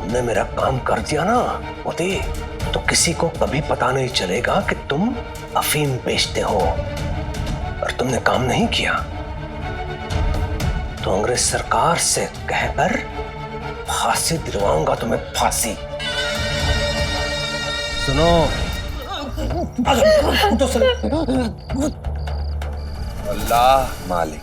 तुमने मेरा काम कर दिया ना मोती, तो किसी को कभी पता नहीं चलेगा कि तुम अफीम बेचते हो। और तुमने काम नहीं किया तो अंग्रेज सरकार से कहकर फांसी दिलवाऊंगा तुम्हें, फांसी। सुनो, अल्लाह मालिक।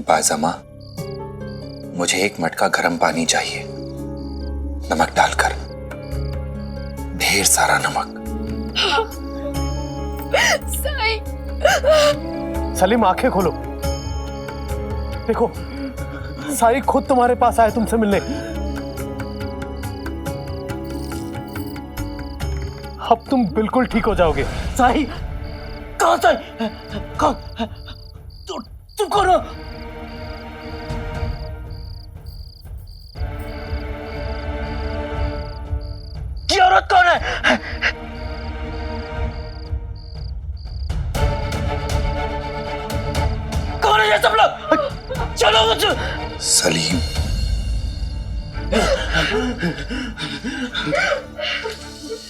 बाज़मा, मुझे एक मटका गर्म पानी चाहिए, नमक डालकर, ढेर सारा नमक। साईं। सलीम, आंखें खोलो। देखो, साईं खुद तुम्हारे पास आए तुमसे मिलने। अब तुम बिल्कुल ठीक हो जाओगे। साईं, कहाँ साईं? कहाँ? तुम कौन हो? ये औरत कौन है? कौन है ये सब लोग? चलो मुझे। सलीम,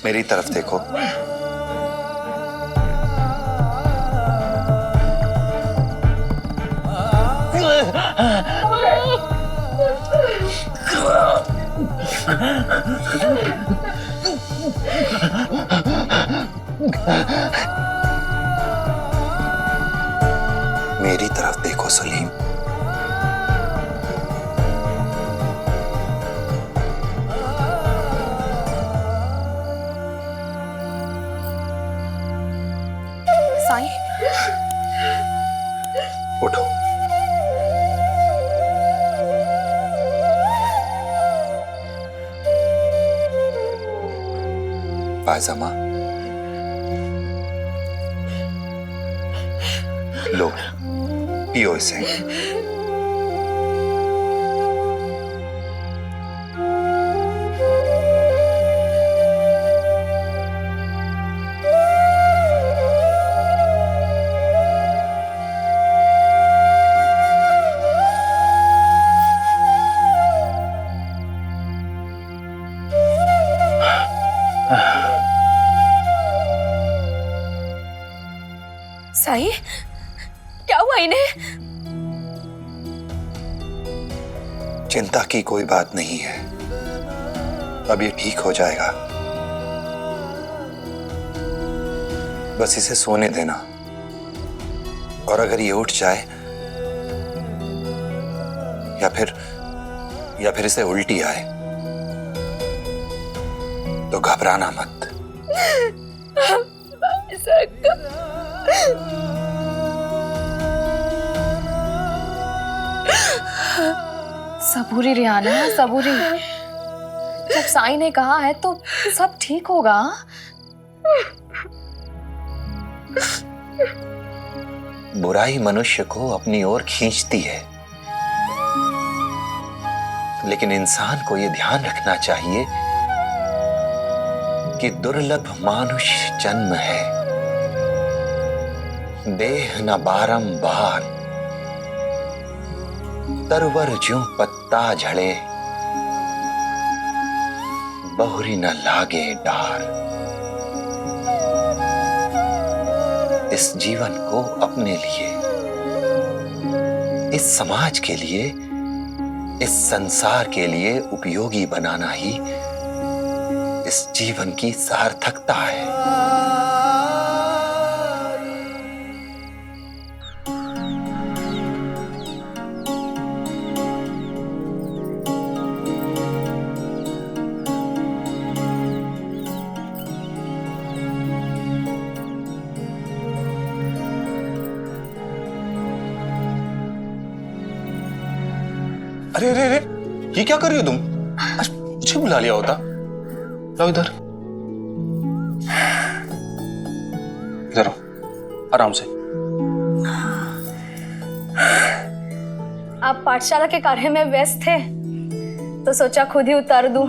मेरी तरफ देखो। मेरी तरफ देखो सलीम। साईं, उठो। बाज़मा, लो, पियो इसे। साईं, क्या हुआ इन्हें? चिंता की कोई बात नहीं है, अब ये ठीक हो जाएगा। बस इसे सोने देना, और अगर ये उठ जाए या फिर इसे उल्टी आए तो घबराना मत। सबूरी रियाना, सबूरी। जब साईं ने कहा है तो सब ठीक होगा। बुराई मनुष्य को अपनी ओर खींचती है, लेकिन इंसान को यह ध्यान रखना चाहिए कि दुर्लभ मानुष जन्म है, देह न बारंबार, तरवर ज्यों पत्ता झड़े, बहुरी न लागे डार। इस जीवन को अपने लिए, इस समाज के लिए, इस संसार के लिए उपयोगी बनाना ही इस जीवन की सार्थकता है। अरे अरे अरे, ये क्या कर रही हो तुम? आज मुझे बुला लिया होता। लाओ इधर। जरा आराम से। आप पाठशाला के कार्य में व्यस्त थे तो सोचा खुद ही उतार दूं।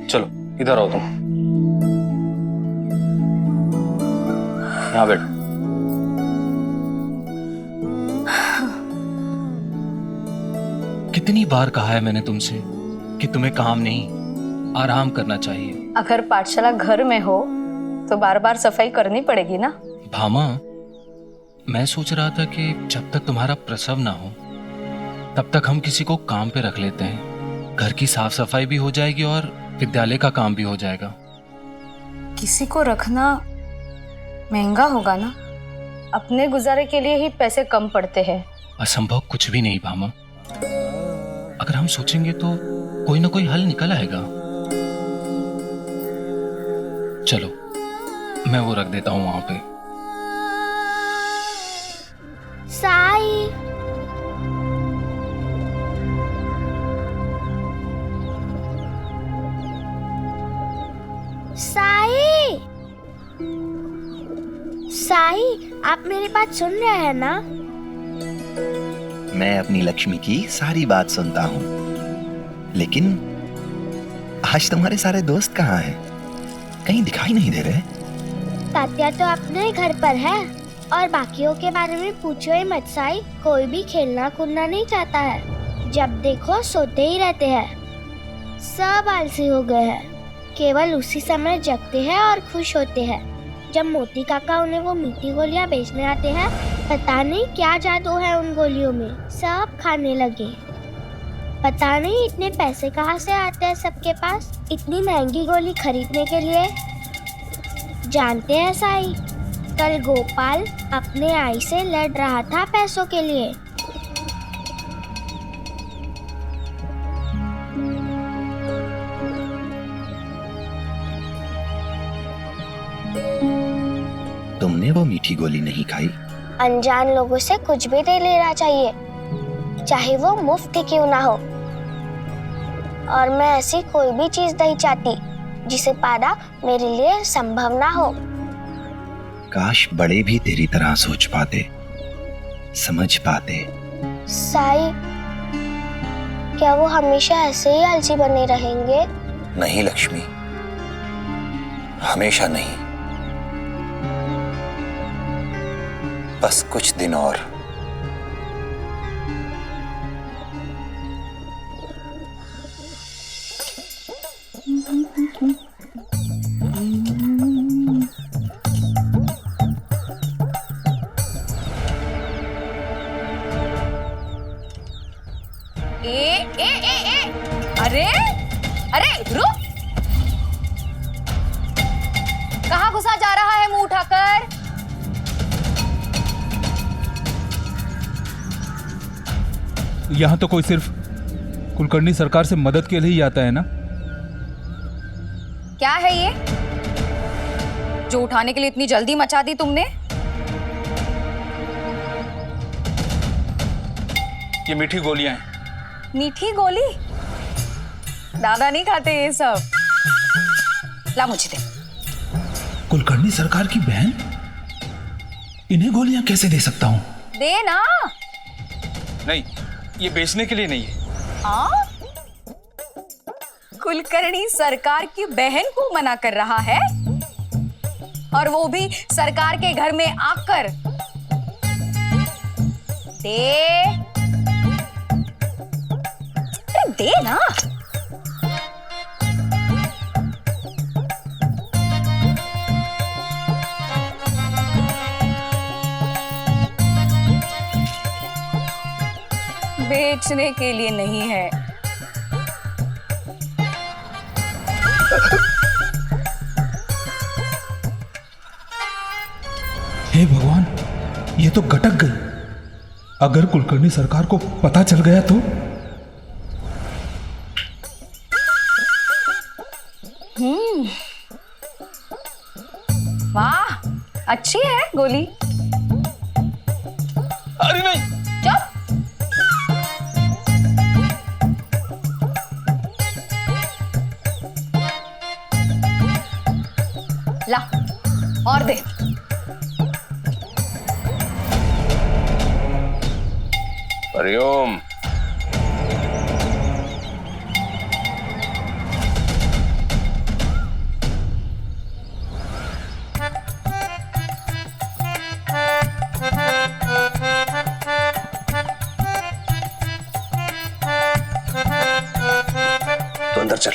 चलो इधर आओ तुम, यहाँ बैठो। कितनी बार कहा है मैंने तुमसे कि तुम्हें काम नहीं आराम करना चाहिए। अगर पाठशाला घर में हो तो बार बार सफाई करनी पड़ेगी ना। भामा, मैं सोच रहा था कि जब तक तुम्हारा प्रसव ना हो तब तक हम किसी को काम पे रख लेते हैं। घर की साफ सफाई भी हो जाएगी और विद्यालय का काम भी हो जाएगा। किसी को रखना महंगा होगा ना, अपने गुजारे के लिए ही पैसे कम पड़ते हैं। असंभव कुछ भी नहीं भामा, अगर हम सोचेंगे तो कोई ना कोई हल निकल आएगा। चलो मैं वो रख देता हूं वहां पे। साई, साई, साई, आप मेरी बात सुन रहे हैं ना? मैं अपनी लक्ष्मी की सारी बात सुनता हूँ, लेकिन आज तुम्हारे सारे दोस्त कहाँ हैं? कहीं दिखाई नहीं दे रहे। तात्या तो अपने घर पर है और बाकियों के बारे में पूछो ही मत साई। कोई भी खेलना कूदना नहीं चाहता है, जब देखो सोते ही रहते हैं। सब आलसी हो गए हैं, केवल उसी समय जगते हैं और खुश होते हैं जब मोती काका उन्हें वो मीठी गोलियां बेचने आते हैं। पता नहीं क्या जादू है उन गोलियों में, सब खाने लगे। पता नहीं इतने पैसे कहाँ से आते हैं सबके पास इतनी महंगी गोली खरीदने के लिए। जानते हैं साई, कल गोपाल अपने आई से लड़ रहा था पैसों के लिए। तुमने वो मीठी गोली नहीं खाई? अनजान लोगों से कुछ भी नहीं लेना चाहिए, चाहे वो मुफ्त ही क्यों ना हो। और मैं ऐसी कोई भी चीज नहीं चाहती जिसे पाना मेरे लिए संभव ना हो। काश बड़े भी तेरी तरह सोच पाते, समझ पाते। साई, क्या वो हमेशा ऐसे ही आलसी बने रहेंगे? नहीं लक्ष्मी, हमेशा नहीं, बस कुछ दिन और। अरे अरे रुक, कहाँ घुसा जा रहा है मुंह उठाकर? यहाँ तो कोई सिर्फ कुलकर्णी सरकार से मदद के लिए ही आता है ना? क्या है ये जो उठाने के लिए इतनी जल्दी मचा दी तुमने? ये मीठी गोलियां हैं। मीठी गोली? दादा नहीं खाते ये सब। ला मुझे दे। कुलकर्णी सरकार की बहन, इन्हें गोलियां कैसे दे सकता हूँ? दे ना। नहीं, ये बेचने के लिए नहीं है। कुलकर्णी सरकार की बहन को मना कर रहा है, और वो भी सरकार के घर में आकर। दे, अरे दे ना। बेचने के लिए नहीं है। हे भगवान, ये तो गटक गई। अगर कुलकर्णी सरकार को पता चल गया तो? वाह, अच्छी है गोली। अरे नहीं, चुप। ला और दे। हरिओम। तो अंदर चल।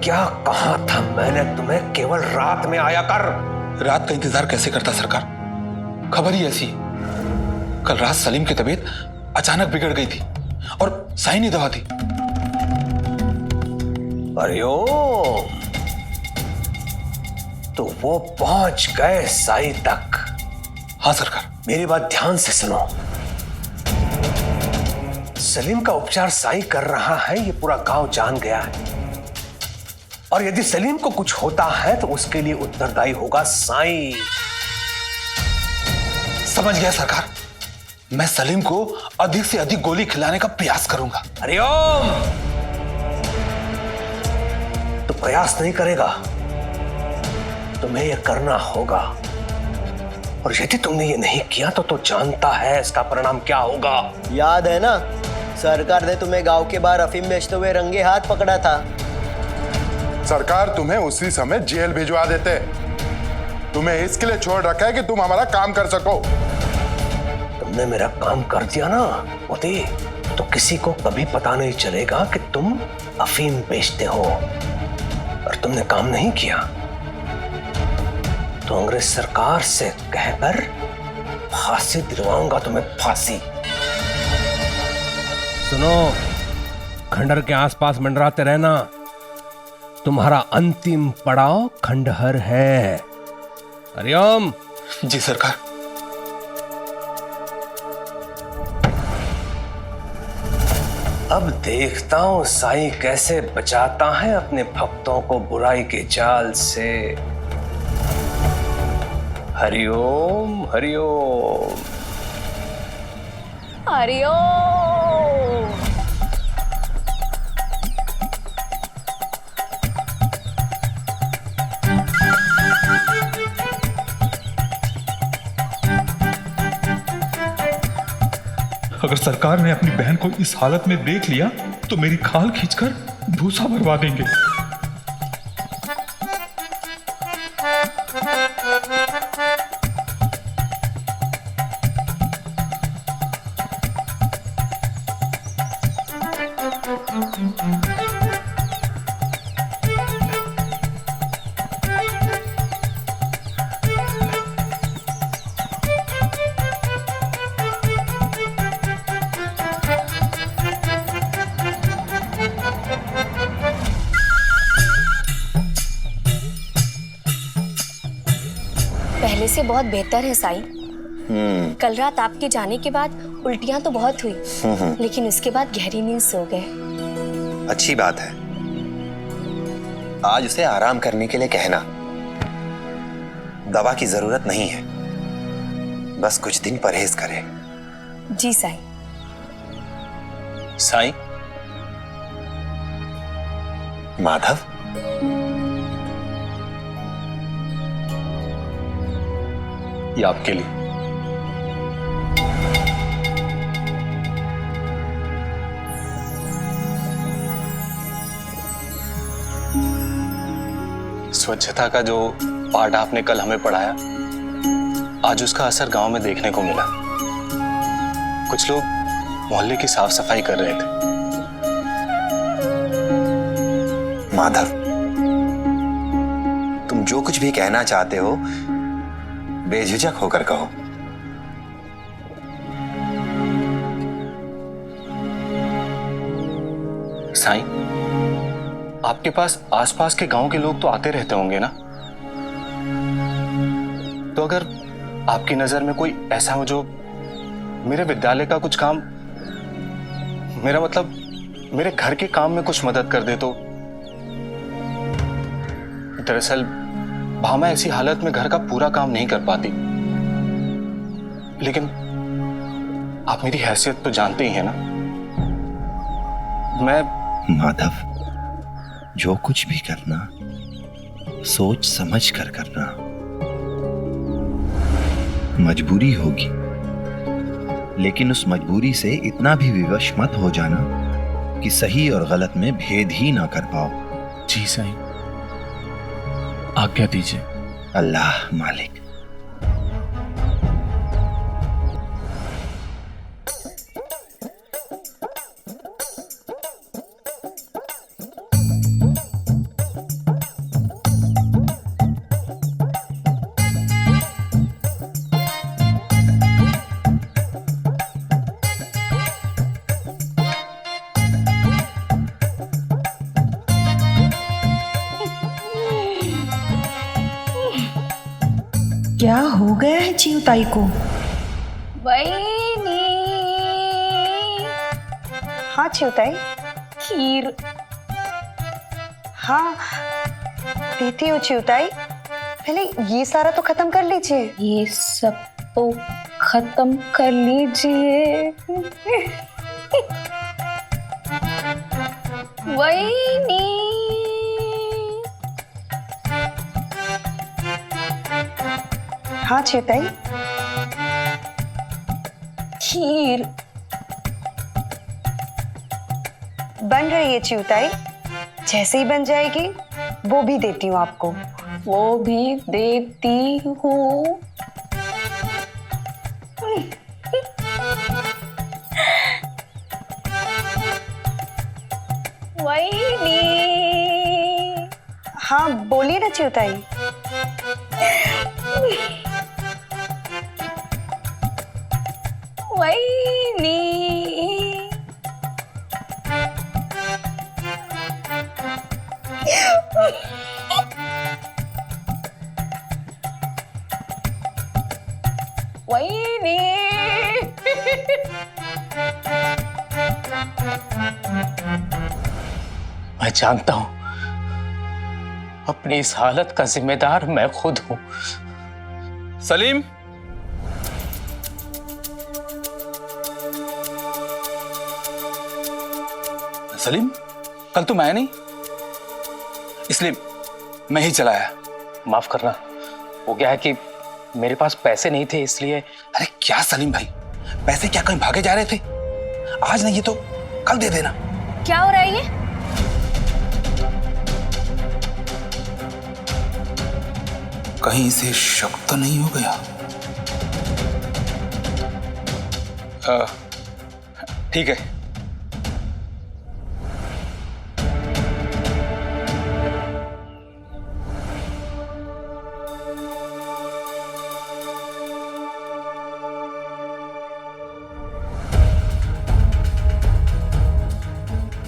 क्या कहा था मैंने तुम्हें, केवल रात में आया कर। रात का इंतजार कैसे करता सरकार? खबर ही ऐसी है। कल रात सलीम की तबीयत अचानक बिगड़ गई थी और साई ने दवा दी। हरिओम, तो वो पहुंच गए साई तक? हाँ सरकार। मेरी बात ध्यान से सुनो। सलीम का उपचार साई कर रहा है, ये पूरा गांव जान गया है। और यदि सलीम को कुछ होता है तो उसके लिए उत्तरदायी होगा साई। समझ गया सरकार। मैं सलीम को अधिक से अधिक गोली खिलाने का प्रयास करूंगा। हरिओम, तो प्रयास नहीं करेगा, तुम्हें यह करना होगा। और यदि तुमने ये नहीं किया तो जानता है इसका परिणाम क्या होगा। याद है ना, सरकार ने तुम्हें गांव के बाहर अफीम बेचते हुए रंगे हाथ पकड़ा था। सरकार तुम्हें उसी समय जेल भिजवा देते। तुम्हें इसके लिए छोड़ रखा है कि तुम हमारा काम कर सको। तुमने मेरा काम कर दिया ना मोती, तो किसी को कभी पता नहीं चलेगा कि तुम अफीम बेचते हो। और तुमने काम नहीं किया तो अंग्रेज सरकार से कहकर फांसी दिलवाऊंगा तुम्हें, फांसी। सुनो, खंडहर के आसपास मंडराते रहना। तुम्हारा अंतिम पड़ाव खंडहर है। हरिओम। जी सरकार। अब देखता हूं साई कैसे बचाता है अपने भक्तों को बुराई के जाल से। हरिओम हरिओम हरिओम। अगर सरकार ने अपनी बहन को इस हालत में देख लिया तो मेरी खाल खींचकर भूसा भरवा देंगे। पहले से बहुत बेहतर है साईं। कल रात आपके जाने के बाद उल्टियां तो बहुत हुई, लेकिन उसके बाद गहरी नींद सो गए। अच्छी बात है। आज उसे आराम करने के लिए कहना। दवा की जरूरत नहीं है, बस कुछ दिन परहेज करे। जी साईं। साईं। माधव, ये आपके लिए। स्वच्छता का जो पाठ आपने कल हमें पढ़ाया, आज उसका असर गांव में देखने को मिला। कुछ लोग मोहल्ले की साफ सफाई कर रहे थे। माधव, तुम जो कुछ भी कहना चाहते हो बेझिझक होकर कहो। साईं, आपके पास आसपास के गांव के लोग तो आते रहते होंगे ना? तो अगर आपकी नजर में कोई ऐसा हो जो मेरे विद्यालय का कुछ काम, मेरा मतलब मेरे घर के काम में कुछ मदद कर दे तो। दरअसल भामा ऐसी हालत में घर का पूरा काम नहीं कर पाती, आप मेरी हैसियत तो जानते ही हैं ना। मैं माधव, जो कुछ भी करना सोच समझ कर करना। मजबूरी होगी, लेकिन उस मजबूरी से इतना भी विवश मत हो जाना कि सही और गलत में भेद ही ना कर पाओ। जी साईं, आज्ञा दीजिए। अल्लाह मालिक। क्या हो गया है चिवताई को? वहीनी। हाँ चिवताई। खीर। हाँ देती हूँ चिवताई, पहले ये सारा तो खत्म कर लीजिए। ये सब तो खत्म कर लीजिए। वहीनी। हाँ चिवताई। खीर बन रही है चिवताई, जैसे ही बन जाएगी वो भी देती हूँ आपको। वो भी देती हूँ। वहीनी। हाँ बोलिए ना चिवताई। वहीनी। वहीनी। मैं जानता हूं अपनी इस हालत का जिम्मेदार मैं खुद हूं। सलीम, सलीम, कल तुम आया नहीं, इसलिए मैं ही चलाया। माफ करना, वो क्या है कि मेरे पास पैसे नहीं थे इसलिए। अरे क्या सलीम भाई, पैसे क्या कहीं भागे जा रहे थे? आज नहीं तो कल दे देना। क्या हो रहा है ये? कहीं इसे शक तो नहीं हो गया? ठीक है।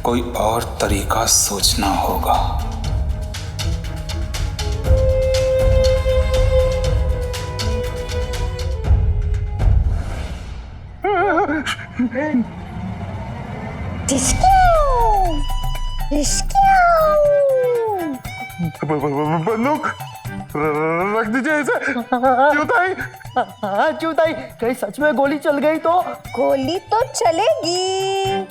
कोई और तरीका सोचना होगा। बंदूक रख दीजिए इसे। चिवताई। हाँ चिवताई, कहीं सच में गोली चल गई तो? गोली तो चलेगी।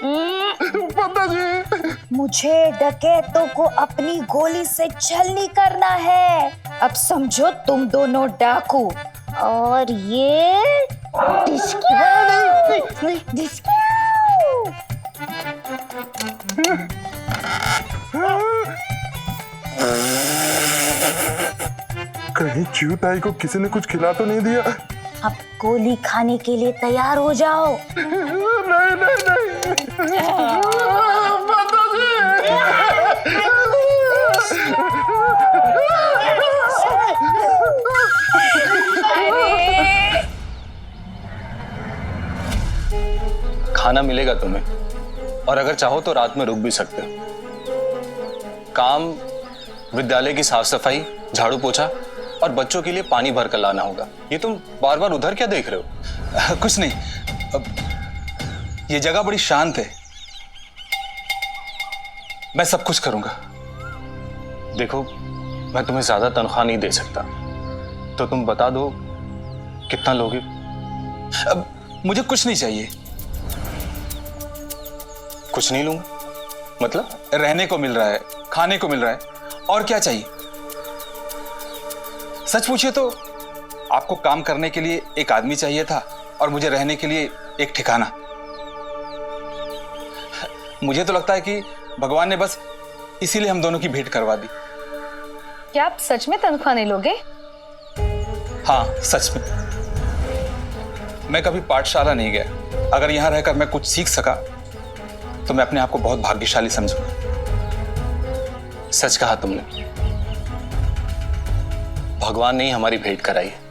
बंदा जी, मुझे डकैतों को अपनी गोली से छलनी करना है। अब समझो तुम दोनों डाकू और ये कहीं चिवताई को किसी ने कुछ खिला तो नहीं दिया? अब गोली खाने के लिए तैयार हो जाओ। नहीं नहीं नहीं, बंदा खाना मिलेगा तुम्हें, और अगर चाहो तो रात में रुक भी सकते हो। काम विद्यालय की साफ सफाई, झाड़ू पोछा और बच्चों के लिए पानी भर कर लाना होगा। ये तुम बार बार उधर क्या देख रहे हो? कुछ नहीं, अब ये जगह बड़ी शांत है, मैं सब कुछ करूंगा। देखो, मैं तुम्हें ज्यादा तनख्वाह नहीं दे सकता, तो तुम बता दो कितना लोगे? अब मुझे कुछ नहीं चाहिए। कुछ नहीं लूंगा मतलब? रहने को मिल रहा है, खाने को मिल रहा है, और क्या चाहिए? सच पूछिए तो आपको काम करने के लिए एक आदमी चाहिए था और मुझे रहने के लिए एक ठिकाना। मुझे तो लगता है कि भगवान ने बस इसीलिए हम दोनों की भेंट करवा दी। क्या आप सच में तनख्वाह नहीं लोगे? हाँ, सच में। मैं कभी पाठशाला नहीं गया। अगर यहां रहकर मैं कुछ सीख सका तो मैं अपने आप को बहुत भाग्यशाली समझूंगा। सच कहा तुमने, भगवान ने ही हमारी भेंट कराई है।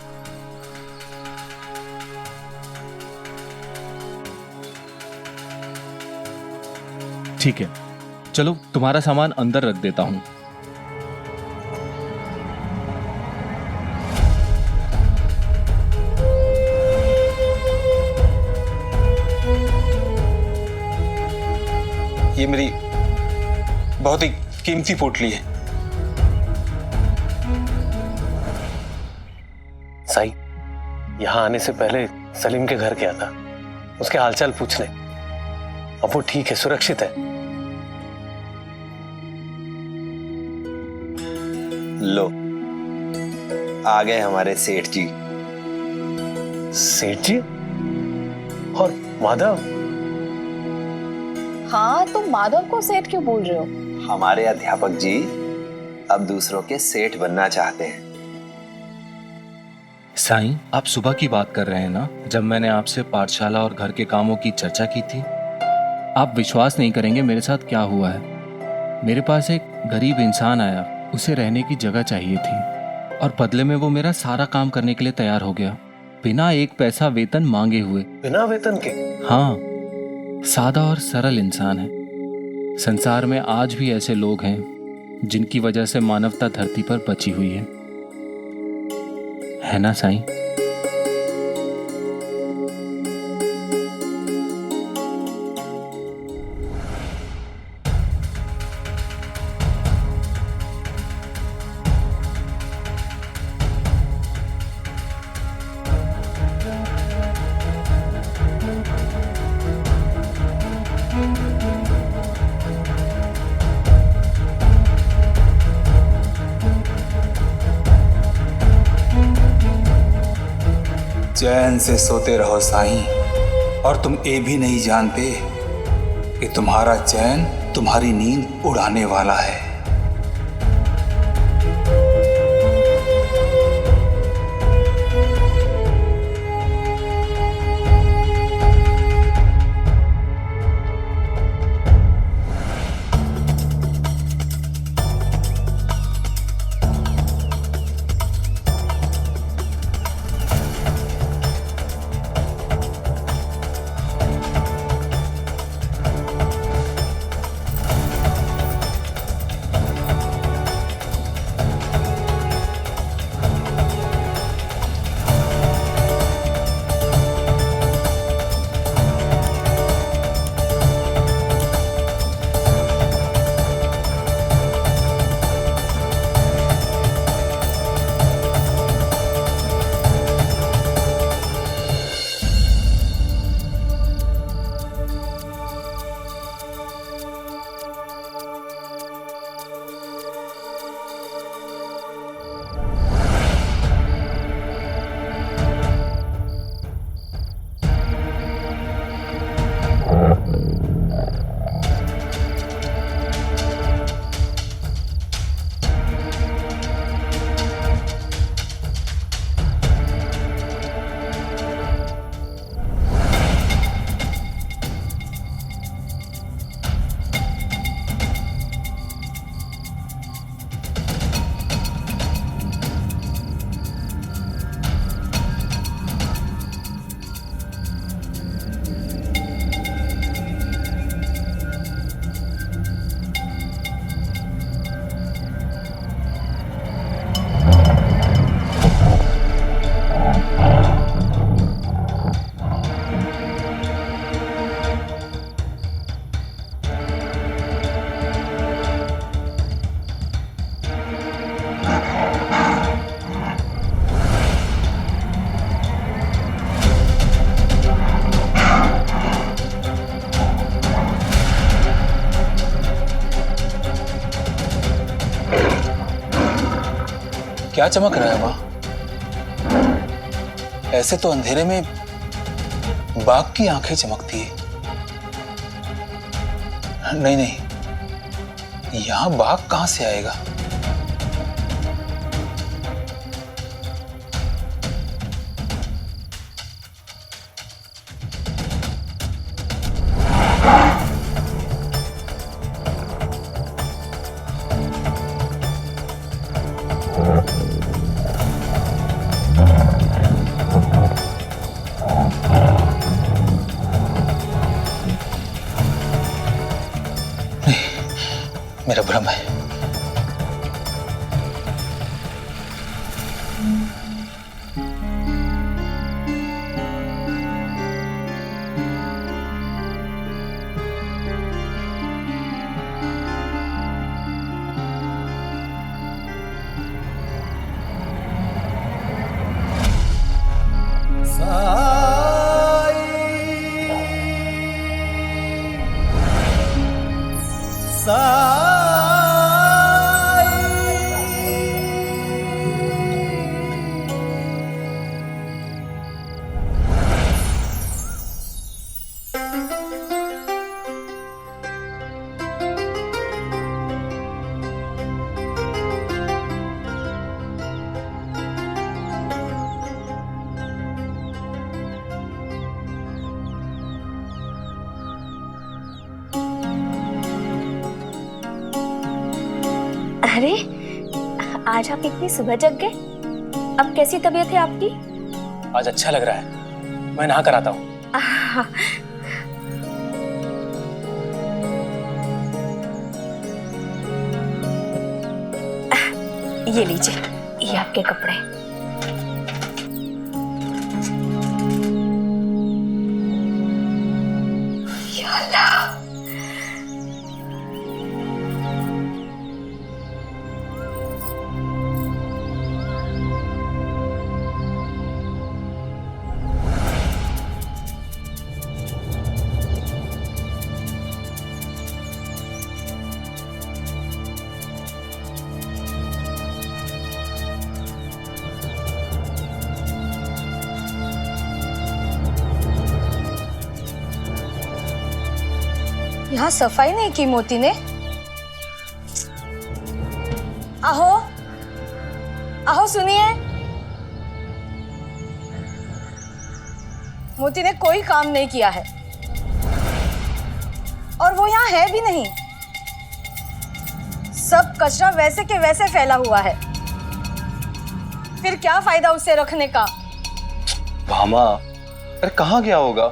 ठीक है, चलो तुम्हारा सामान अंदर रख देता हूं। ये मेरी बहुत ही कीमती पोटली है। साई, यहाँ आने से पहले सलीम के घर गया था, उसके हालचाल पूछने। अब वो ठीक है, सुरक्षित है। लो, आ गए हमारे सेठ जी। सेठ जी? और माधव? हाँ, तुम माधव को सेठ क्यों बोल रहे हो? हमारे अध्यापक जी अब दूसरों के सेठ बनना चाहते हैं। साईं, आप सुबह की बात कर रहे हैं ना, जब मैंने आपसे पाठशाला और घर के कामों की चर्चा की थी? आप विश्वास नहीं करेंगे मेरे साथ क्या हुआ है। मेरे पास एक गरीब इंसान आया, उसे रहने की जगह चाहिए थी और बदले में वो मेरा सारा काम करने के लिए तैयार हो गया, बिना एक पैसा वेतन मांगे हुए। बिना वेतन के? हाँ, सादा और सरल इंसान है। संसार में आज भी ऐसे लोग हैं जिनकी वजह से मानवता धरती पर बची हुई है ना साईं? चैन से सोते रहो साईं, और तुम ये भी नहीं जानते कि तुम्हारा चैन तुम्हारी नींद उड़ाने वाला है। क्या चमक रहा है माँ? ऐसे तो अंधेरे में बाघ की आंखें चमकती है। नहीं नहीं, यहां बाघ कहां से आएगा? मेरा भ्रम है। अरे, आज आप इतनी सुबह जग गए? अब कैसी तबीयत है आपकी? आज अच्छा लग रहा है, मैं नहा कर आता हूँ। ये लीजिए, ये आपके कपड़े। या अल्लाह। यहाँ सफाई नहीं की मोती ने। आहो आहो, सुनिए, मोती ने कोई काम नहीं किया है और वो यहाँ है भी नहीं। सब कचरा वैसे के वैसे फैला हुआ है, फिर क्या फायदा उसे रखने का। भामा, अरे कहाँ गया होगा?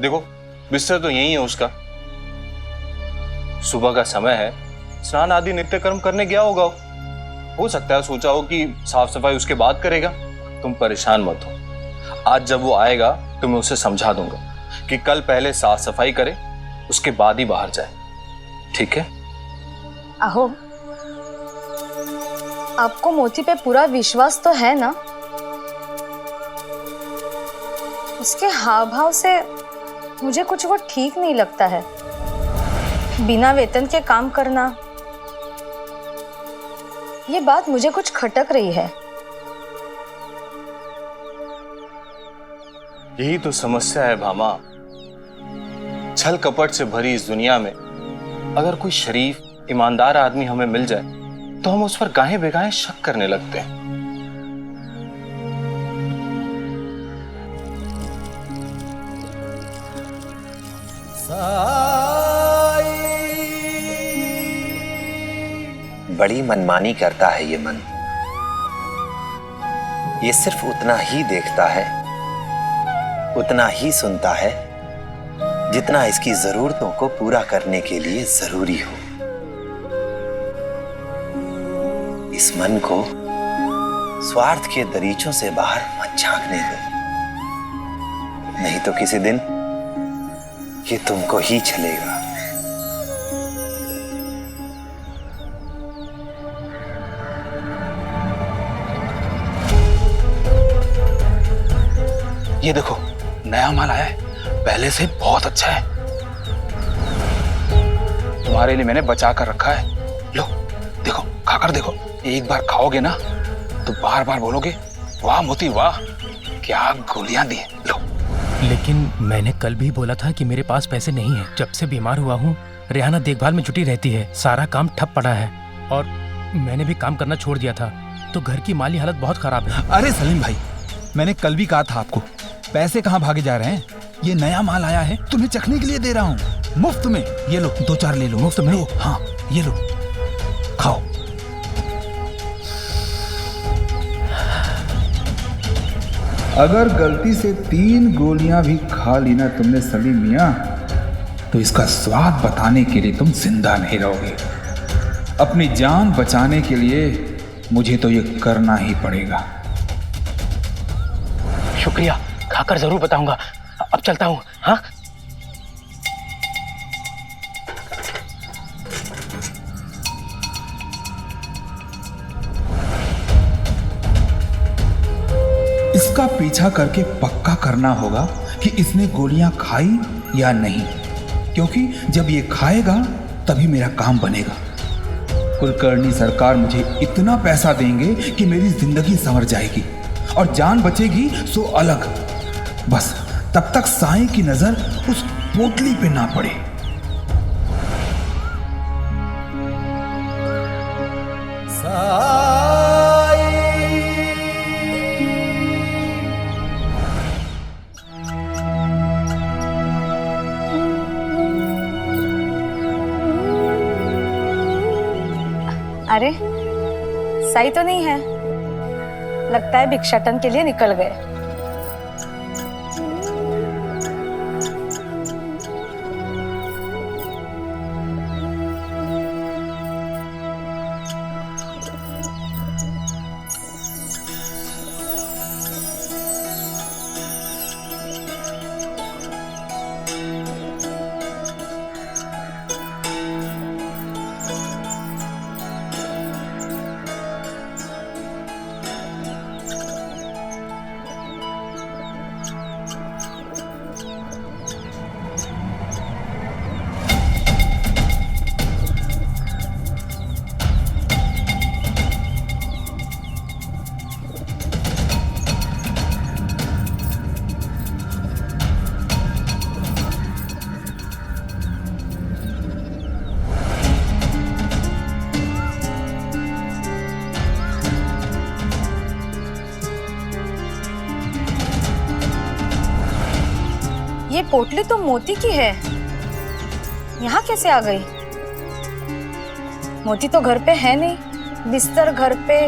देखो बिस्तर तो यही है उसका। सुबह का समय है, स्नान आदि नित्य कर्म करने गया होगा। हो सकता है सोचा हो कि साफ सफाई उसके बाद करेगा। तुम परेशान मत हो, आज जब वो आएगा तो मैं उसे समझा दूंगा कि कल पहले साफ सफाई करे, उसके बाद ही बाहर जाए। ठीक है? आहो, आपको मोती पे पूरा विश्वास तो है ना? उसके हाव भाव से मुझे कुछ वो ठीक नहीं लगता है। बिना वेतन के काम करना, ये बात मुझे कुछ खटक रही है। यही तो समस्या है भामा। छल कपट से भरी इस दुनिया में अगर कोई शरीफ ईमानदार आदमी हमें मिल जाए तो हम उस पर गाहे बेगाहे शक करने लगते हैं। बड़ी मनमानी करता है ये मन। ये सिर्फ उतना ही देखता है, उतना ही सुनता है जितना इसकी जरूरतों को पूरा करने के लिए जरूरी हो। इस मन को स्वार्थ के दरीचों से बाहर मत झांकने दो, नहीं तो किसी दिन ये तुमको ही चलेगा। ये देखो, नया माल आया है, पहले से बहुत अच्छा है। तुम्हारे लिए मैंने बचा कर रखा है। लो देखो, खाकर देखो। एक बार खाओगे ना तो बार बार बोलोगे वाह मोती वाह, क्या गोलियां दी। लो। लेकिन मैंने कल भी बोला था कि मेरे पास पैसे नहीं है। जब से बीमार हुआ हूँ रेहाना देखभाल में जुटी रहती है, सारा काम ठप पड़ा है और मैंने भी काम करना छोड़ दिया था, तो घर की माली हालत बहुत खराब है। अरे सलीम भाई, मैंने कल भी कहा था आपको, पैसे कहाँ भागे जा रहे हैं। ये नया माल आया है, तुम्हें चखने के लिए दे रहा हूँ मुफ्त में। ये लो 2-4 ले लो मुफ्त में। हाँ ये लो खाओ। अगर गलती से 3 गोलियां भी खा ली ना तुमने सलीम मियां, तो इसका स्वाद बताने के लिए तुम जिंदा नहीं रहोगे। अपनी जान बचाने के लिए मुझे तो ये करना ही पड़ेगा। शुक्रिया, खाकर जरूर बताऊंगा। अब चलता हूँ। हाँ इसका पीछा करके पक्का करना होगा कि इसने गोलियां खाई या नहीं, क्योंकि जब ये खाएगा तभी मेरा काम बनेगा। कुलकर्णी सरकार मुझे इतना पैसा देंगे कि मेरी जिंदगी संवर जाएगी और जान बचेगी सो अलग। बस तब तक साईं की नजर उस पोटली पे ना पड़े। अरे साई तो नहीं है, लगता है भिक्षाटन के लिए निकल गए। ये पोटली तो मोती की है, यहाँ कैसे आ गई? मोती तो घर पे है नहीं, बिस्तर घर पे,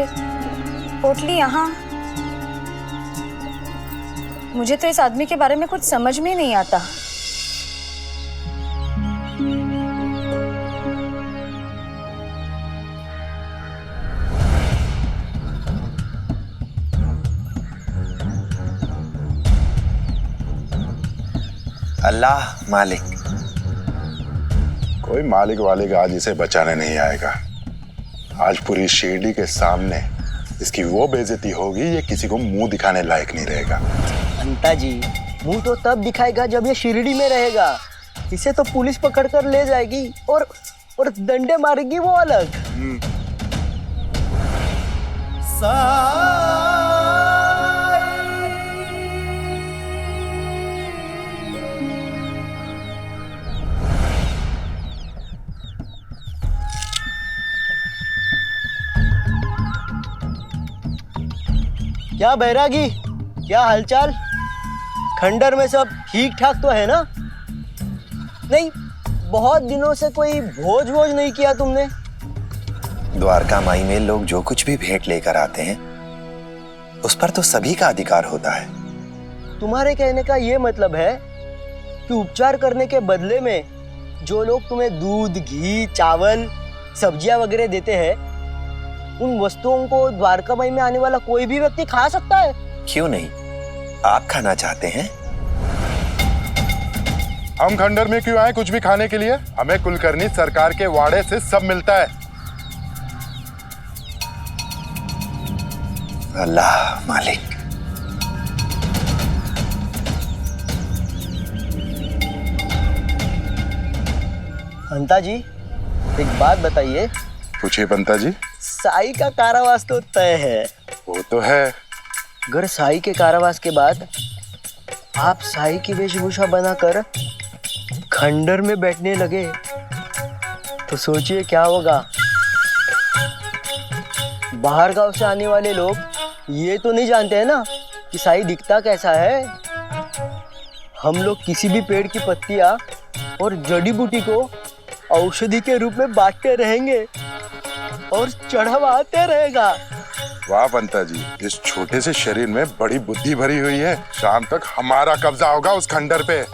पोटली यहाँ। मुझे तो इस आदमी के बारे में कुछ समझ में ही नहीं आता। अल्लाह मालिक। कोई मालिक वालिक आज इसे बचाने नहीं आएगा। आज पूरी शिरडी के सामने इसकी वो बेइज्जती होगी, ये किसी को मुंह दिखाने लायक नहीं रहेगा। अंता जी, मुंह तो तब दिखाएगा जब ये शिरडी में रहेगा। इसे तो पुलिस पकड़ कर ले जाएगी और डंडे मारेगी वो अलग। क्या बैरागी, क्या हालचाल? खंडर में सब ठीक ठाक तो है ना? नहीं, बहुत दिनों से कोई भोज वोज नहीं किया तुमने? द्वारका माई में लोग जो कुछ भी भेंट लेकर आते हैं उस पर तो सभी का अधिकार होता है। तुम्हारे कहने का ये मतलब है कि उपचार करने के बदले में जो लोग तुम्हें दूध, घी, चावल, सब्जियां वगैरह देते हैं, उन वस्तुओं को द्वारका माई में आने वाला कोई भी व्यक्ति खा सकता है? क्यों नहीं, आप खाना चाहते हैं? हम खंडर में क्यों आए कुछ भी खाने के लिए? हमें कुलकर्णी सरकार के वाड़े से सब मिलता है। अल्लाह मालिक। हंता जी, एक बात बताइए। पूछिए पंता जी। साई का कारावास तो तय है, वो तो है। अगर साई के कारावास के बाद आप साई की वेशभूषा बनाकर खंडर में बैठने लगे तो सोचिए क्या होगा। बाहर गांव से आने वाले लोग ये तो नहीं जानते हैं ना कि साई दिखता कैसा है। हम लोग किसी भी पेड़ की पत्तियां और जड़ी बूटी को औषधि के रूप में बांटते रहेंगे और चढ़ावाते रहेगा। वाह पंता जी, इस छोटे से शरीर में बड़ी बुद्धि भरी हुई है। शाम तक हमारा कब्जा होगा उस खंडर पे।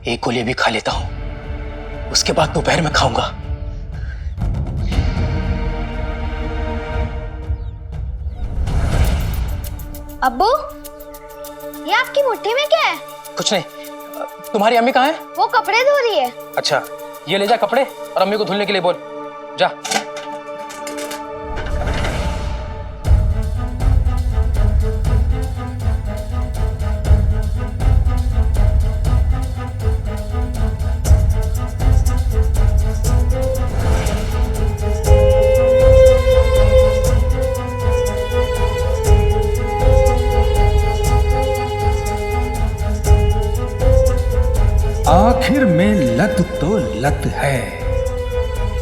एक गोली भी खा लेता हूं, उसके बाद दोपहर में खाऊंगा। अब्बू, ये आपकी मुट्ठी में क्या है? कुछ नहीं। तुम्हारी अम्मी कहाँ है? वो कपड़े धो रही है। अच्छा, ये ले जा कपड़े और अम्मी को धुलने के लिए बोल। जा। आखिर में लत तो लत है,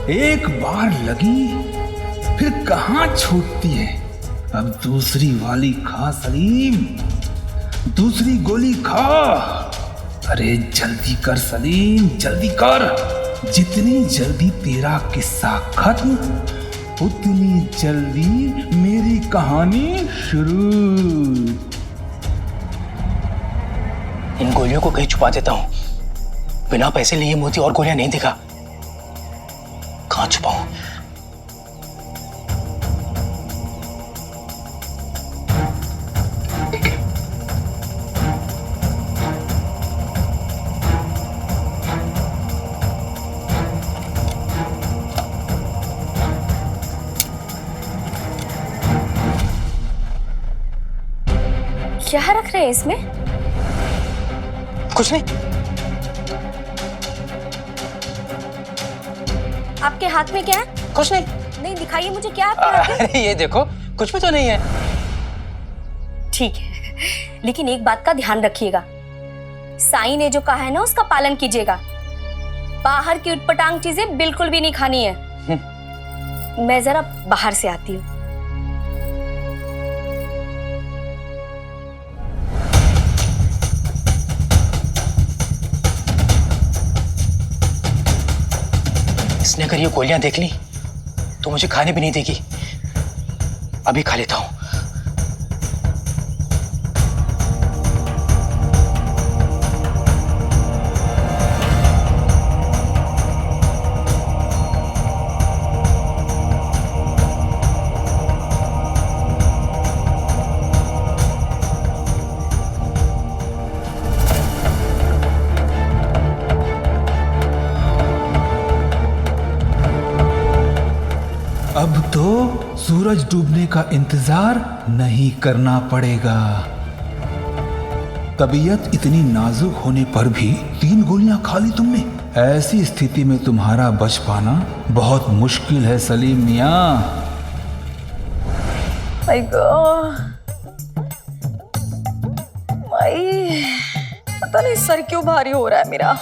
एक बार लगी फिर कहां छूटती है। अब दूसरी वाली खा सलीम, दूसरी गोली खा। अरे जल्दी कर सलीम, जल्दी कर। जितनी जल्दी तेरा किस्सा खत्म, उतनी जल्दी मेरी कहानी शुरू। इन गोलियों को कहीं छुपा देता हूं। बिना पैसे लिए मोती और गोलियां नहीं दिखा। कहां छुपाऊं? क्या रख रहे हैं इसमें? कुछ नहीं। आपके हाथ में क्या है? कुछ नहीं। नहीं, दिखाइए मुझे क्या है आपके हाथ में? अरे ये देखो, कुछ भी तो नहीं है। ठीक है, लेकिन एक बात का ध्यान रखिएगा, साईं ने जो कहा है ना उसका पालन कीजिएगा। बाहर की उटपटांग चीजें बिल्कुल भी नहीं खानी है। मैं जरा बाहर से आती हूँ। इसने अगर ये गोलियां देख ली तो मुझे खाने भी नहीं देगी। अभी खा लेता हूं। अब तो सूरज डूबने का इंतजार नहीं करना पड़ेगा। तबीयत इतनी नाजुक होने पर भी 3 गोलियां खा ली तुमने। ऐसी स्थिति में तुम्हारा बच पाना बहुत मुश्किल है सलीम मियां। पता नहीं सर क्यों भारी हो रहा है मेरा,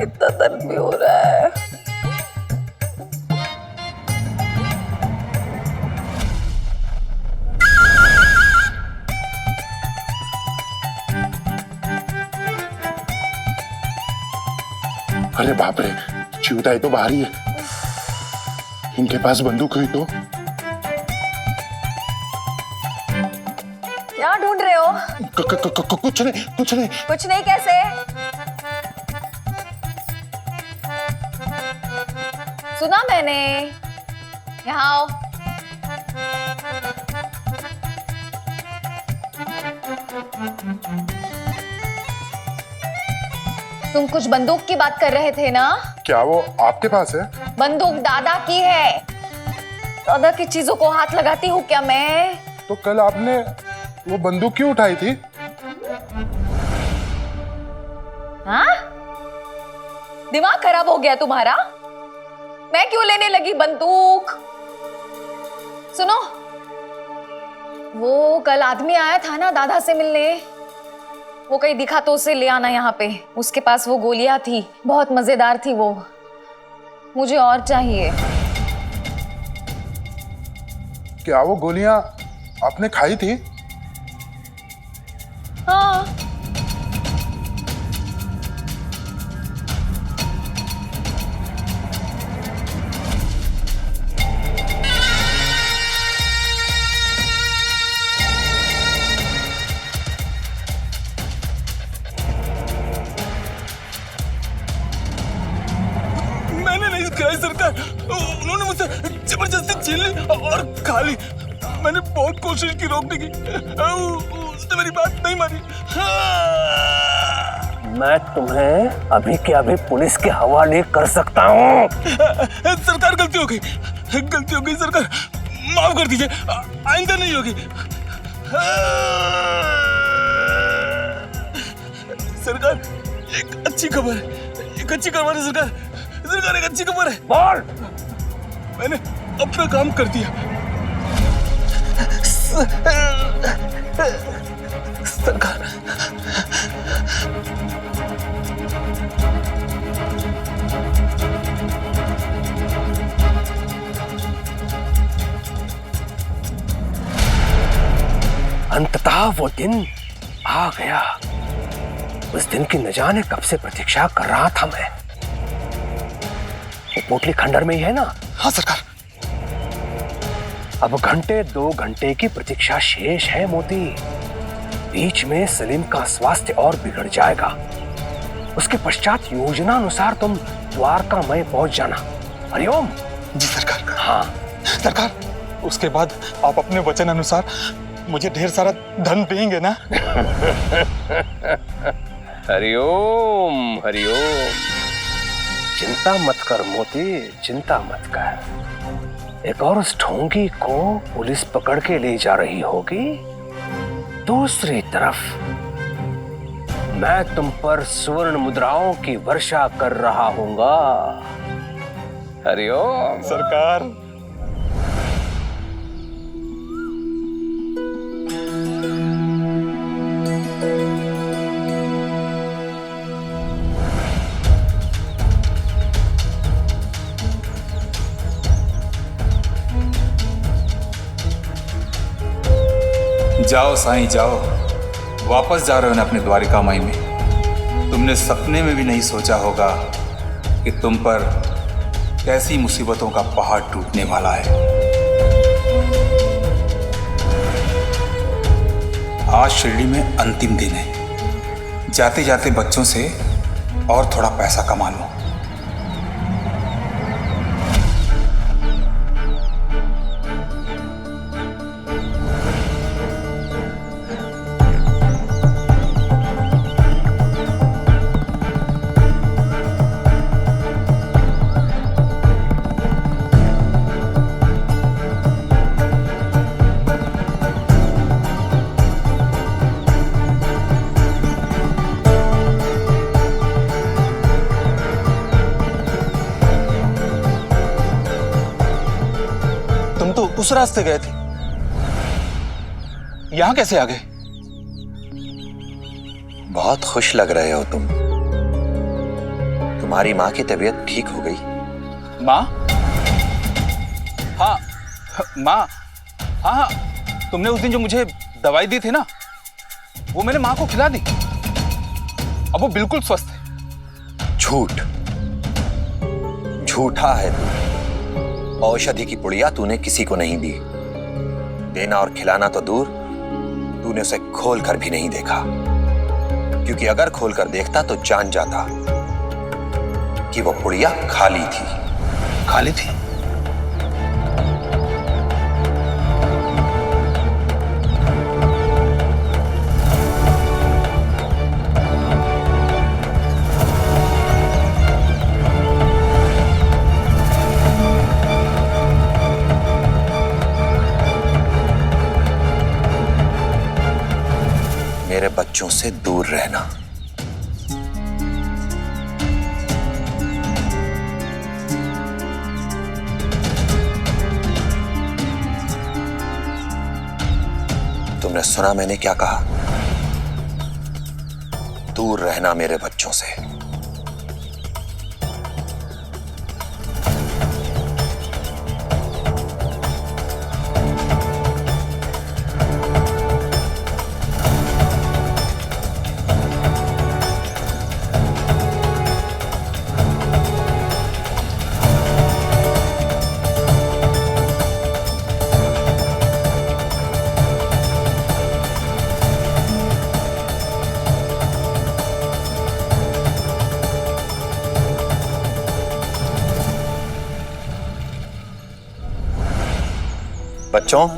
इतना दर्द भी हो रहा है। अरे बाप रे, चिवताई तो बाहर ही है। इनके पास बंदूक हुई तो? क्या ढूंढ रहे हो? कुछ नहीं, कुछ नहीं। कुछ नहीं कैसे? सुना मैंने, यहाँ आओ। तुम कुछ बंदूक की बात कर रहे थे ना? क्या वो आपके पास है? बंदूक दादा की है। दादा की चीजों को हाथ लगाती हूँ क्या मैं? तो कल आपने वो बंदूक क्यों उठाई थी? हाँ? दिमाग खराब हो गया तुम्हारा? मैं क्यों लेने लगी बंदूक? सुनो, वो कल आदमी आया था ना दादा से मिलने, वो कहीं दिखा तो उसे ले आना यहाँ पे। उसके पास वो गोलियां थी, बहुत मजेदार थी वो। मुझे और चाहिए। क्या वो गोलियां आपने खाई थी? हाँ। मैंने नहीं खाई सरकार, उन्होंने मुझसे जबरदस्ती छीन ली और खा ली। मैंने बहुत कोशिश की रोकने की, उसने मेरी बात नहीं मानी। मैं तुम्हें अभी के अभी पुलिस के हवाले कर सकता हूँ। सरकार गलती हो गई सरकार, माफ कर दीजिए, आइंदा नहीं होगी। सरकार एक अच्छी खबर है सरकार, एक अच्छी खबर है। बोल। मैंने अपना काम कर दिया सरकार। अंततः वो दिन आ गया। उस दिन की न जाने कब से प्रतीक्षा कर रहा था मैं। वो पोटली खंडर में ही है ना? हाँ सरकार। अब घंटे 2 घंटे की प्रतीक्षा शेष है मोती। बीच में सलीम का स्वास्थ्य और बिगड़ जाएगा। उसके पश्चात योजना अनुसार तुम द्वारका में पहुंच जाना। हरिओम। जी सरकार। हाँ सरकार, उसके बाद आप अपने वचन अनुसार मुझे ढेर सारा धन देंगे ना? हरिओम हरिओम। चिंता मत कर मोती, चिंता मत कर। एक और उस ढोंगी को पुलिस पकड़ के ले जा रही होगी। दूसरी तरफ मैं तुम पर स्वर्ण मुद्राओं की वर्षा कर रहा हूंगा। हरिओम। सरकार। जाओ साईं जाओ, वापस जा रहे हो ना अपने द्वारिका माई में। तुमने सपने में भी नहीं सोचा होगा कि तुम पर कैसी मुसीबतों का पहाड़ टूटने वाला है। आज शिरडी में अंतिम दिन है। जाते जाते बच्चों से और थोड़ा पैसा कमा लो। उस रास्ते गए थे, यहां कैसे आ गए? बहुत खुश लग रहे हो तुम। तुम्हारी माँ की तबीयत ठीक हो गई? माँ? हाँ माँ, हाँ हाँ, तुमने उस दिन जो मुझे दवाई दी थी ना, वो मैंने माँ को खिला दी। अब वो बिल्कुल स्वस्थ है। झूठा है तू। औषधि की पुड़िया तूने किसी को नहीं दी। देना और खिलाना तो दूर, तूने उसे खोल कर भी नहीं देखा। क्योंकि अगर खोल कर देखता तो जान जाता कि वो पुड़िया खाली थी। खाली थी? मेरे बच्चों से दूर रहना। तुमने सुना मैंने क्या कहा? दूर रहना मेरे बच्चों से। बच्चों,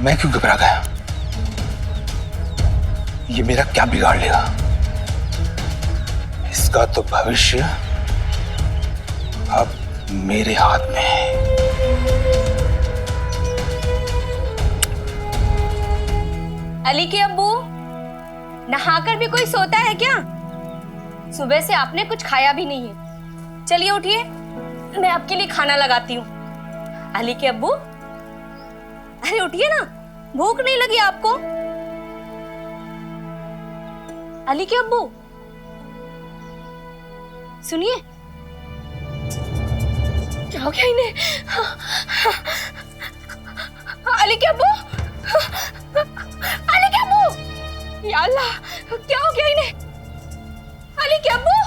मैं क्यों घबरा गया? ये मेरा क्या बिगाड़ लेगा? इसका तो भविष्य अब मेरे हाथ में है। अली के अब्बू, नहाकर भी कोई सोता है क्या? सुबह से आपने कुछ खाया भी नहीं है। चलिए उठिए, मैं आपके लिए खाना लगाती हूँ। अली के अब्बू, अरे उठिए ना, भूख नहीं लगी आपको? अली के अब्बू सुनिए, क्या हो गया इन्हें? अली के अब्बू, अली के अब्बू, या अल्लाह, क्या हो गया इन्हें? अली के अब्बू,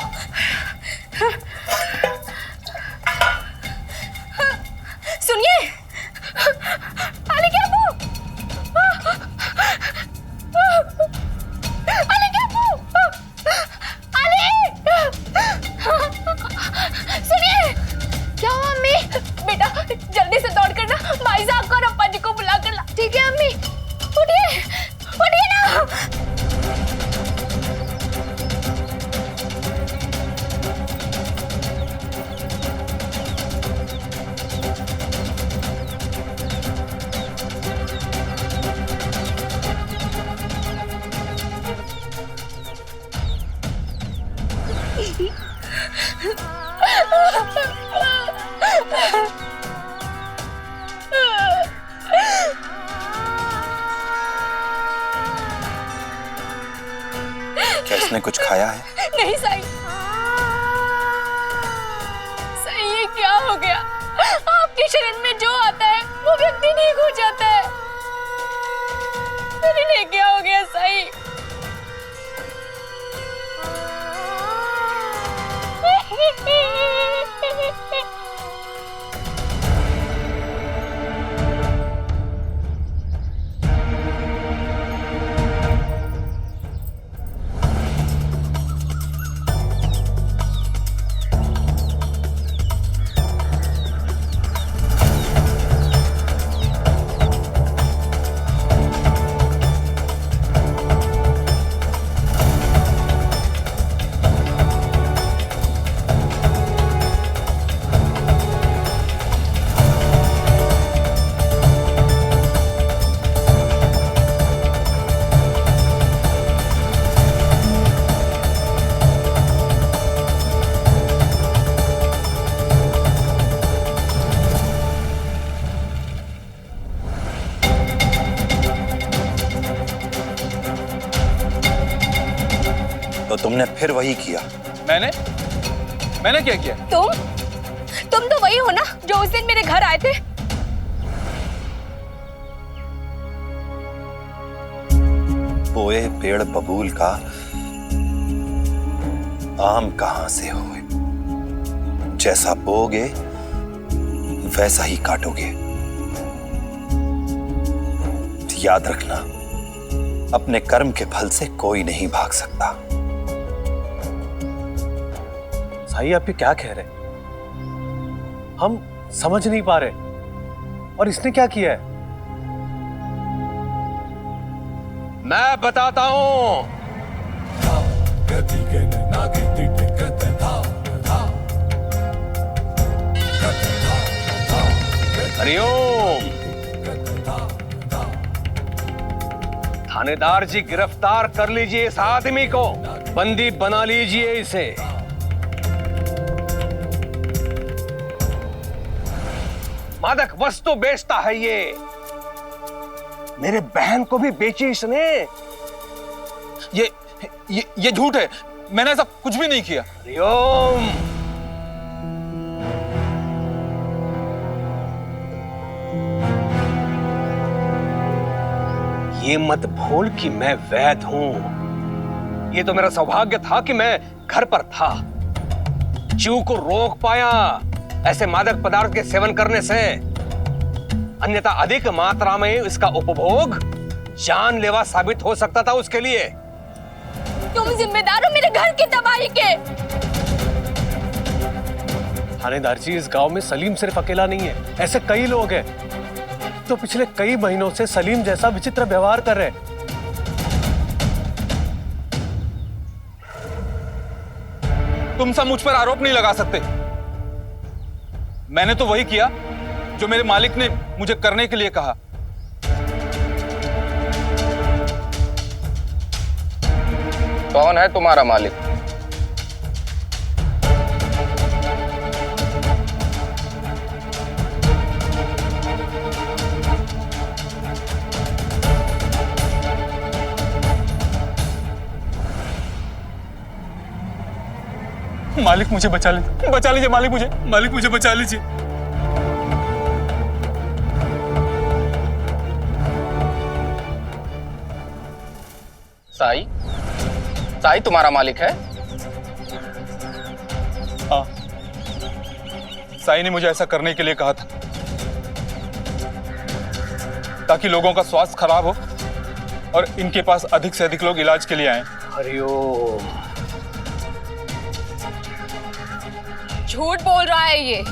सुनिए, अली के अब्बू, अली के अब्बू, अली, सुनिए, क्या हुआ अम्मी? बेटा जल्दी से दौड़ कर ना भाई साहब को और अप्पा जी को बुला कर ला। ठीक है अम्मी, उठिए, उठिए ना। क्या इसने कुछ खाया है? नहीं साईं, साईं ये क्या हो गया? आपके शरण में जो आता है वो व्यक्ति ठीक हो जाता है। मेरे लिए क्या हो गया साईं? तो तुमने फिर वही किया? मैंने क्या किया? तुम तो वही हो ना जो उस दिन मेरे घर आए थे। बोए पेड़ बबूल का आम कहां से होए? जैसा बोगे वैसा ही काटोगे। याद रखना, अपने कर्म के फल से कोई नहीं भाग सकता। साईं आप ये क्या कह रहे हैं? हम समझ नहीं पा रहे। और इसने क्या किया है? मैं बताता हूं। हरिओम। थानेदार जी, गिरफ्तार कर लीजिए इस आदमी को, बंदी बना लीजिए इसे। मादक वस्तु बेचता है ये। मेरे बहन को भी बेची इसने। ये झूठ है, मैंने ऐसा कुछ भी नहीं किया। हरिओम। ये मत भूल कि मैं वैद हूं। ये तो मेरा सौभाग्य था कि मैं घर पर था, चू को रोक पाया ऐसे मादक पदार्थ के सेवन करने से। अन्यथा अधिक मात्रा में इसका उपभोग जानलेवा साबित हो सकता था उसके लिए। तुम जिम्मेदार हो मेरे घर की तबाही के। थानेदार जी, इस गांव में सलीम सिर्फ अकेला नहीं है, ऐसे कई लोग हैं तो पिछले कई महीनों से सलीम जैसा विचित्र व्यवहार कर रहे हैं। तुम सब मुझ पर आरोप नहीं लगा सकते। मैंने तो वही किया जो मेरे मालिक ने मुझे करने के लिए कहा। कौन है तुम्हारा मालिक? मालिक मुझे बचा लीजिए, बचा लीजिए मालिक मुझे बचा लीजिए। साई तुम्हारा मालिक है? हाँ, साई ने मुझे ऐसा करने के लिए कहा था ताकि लोगों का स्वास्थ्य खराब हो और इनके पास अधिक से अधिक लोग इलाज के लिए आए। हरिओम। झूठ बोल रहा है ये।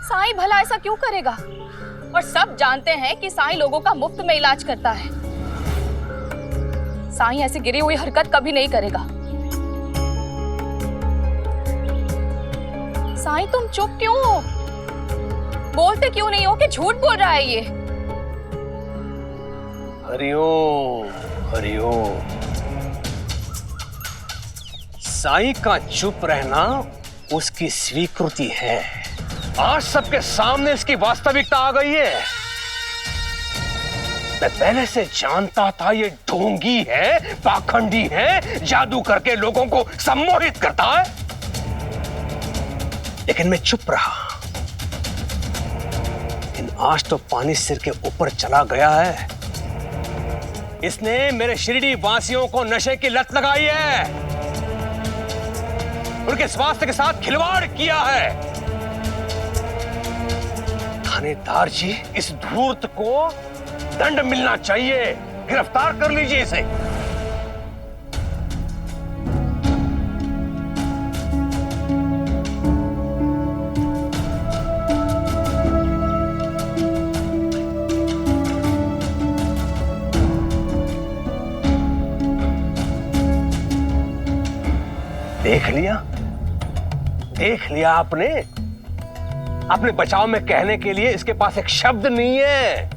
साई भला ऐसा क्यों करेगा? और सब जानते हैं कि साई लोगों का मुफ्त में इलाज करता है। साई ऐसी गिरी हुई हरकत कभी नहीं करेगा। साई तुम चुप क्यों हो? बोलते क्यों नहीं हो कि झूठ बोल रहा है ये? हरिओम हरिओम। साई का चुप रहना उसकी स्वीकृति है। आज सबके सामने इसकी वास्तविकता आ गई है। मैं पहले से जानता था ये ढोंगी है, पाखंडी है, जादू करके लोगों को सम्मोहित करता है, लेकिन मैं चुप रहा। लेकिन आज तो पानी सिर के ऊपर चला गया है। इसने मेरे शिरडी वासियों को नशे की लत लगाई है, उनके स्वास्थ्य के साथ खिलवाड़ किया है। थानेदार जी, इस धूर्त को दंड मिलना चाहिए। गिरफ्तार कर लीजिए इसे। देख लिया आपने? अपने बचाव में कहने के लिए इसके पास एक शब्द नहीं है।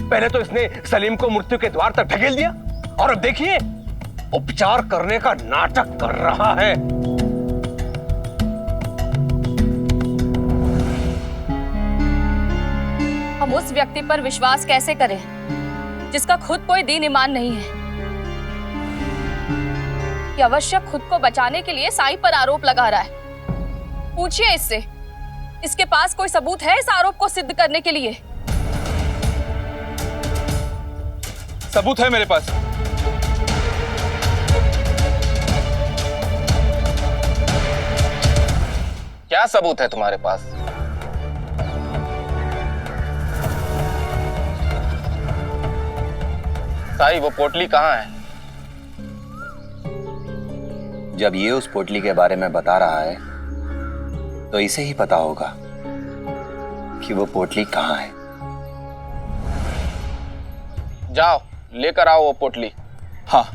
पहले तो इसने सलीम को मृत्यु के द्वार तक ढकेल दिया और अब देखिए उपचार करने का नाटक कर रहा है। हम उस व्यक्ति पर विश्वास कैसे करें जिसका खुद कोई दीन ईमान नहीं है? ये अवश्य खुद को बचाने के लिए साई पर आरोप लगा रहा है। पूछिए इससे, इसके पास कोई सबूत है इस आरोप को सिद्ध करने के लिए? सबूत है मेरे पास। क्या सबूत है तुम्हारे पास? साई, वो पोटली कहाँ है? जब ये उस पोटली के बारे में बता रहा है तो इसे ही पता होगा कि वो पोटली कहाँ है। जाओ लेकर आओ वो पोटली। हाँ।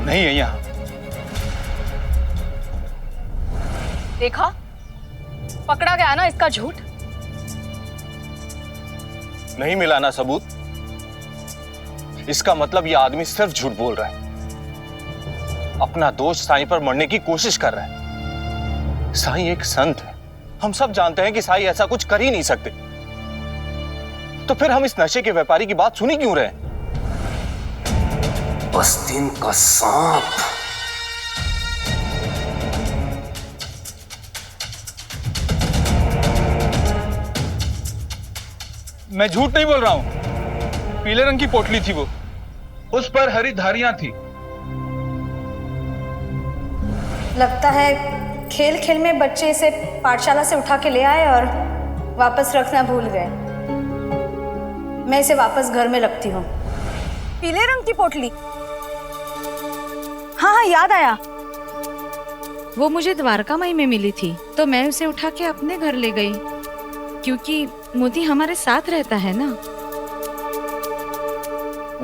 नहीं है यहाँ। देखा, पकड़ा गया ना इसका झूठ। नहीं मिला ना सबूत, इसका मतलब ये आदमी सिर्फ झूठ बोल रहा है, अपना दोष साईं पर मरने की कोशिश कर रहा है। साईं एक संत है, हम सब जानते हैं कि साईं ऐसा कुछ कर ही नहीं सकते, तो फिर हम इस नशे के व्यापारी की बात सुनी क्यों रहे? बस्तीन का सांप। मैं झूठ नहीं बोल रहा हूं, पीले रंग की पोटली थी वो, उस पर हरी धारियां थी। लगता है खेल खेल में बच्चे इसे पाठशाला से उठा के ले आए और वापस रखना भूल गए। मैं इसे वापस घर में रखती हूँ। पीले रंग की पोटली? हाँ हाँ, याद आया। वो मुझे द्वारका माई में मिली थी, तो मैं उसे उठा के अपने घर ले गई, क्योंकि मोती हमारे साथ रहता है ना।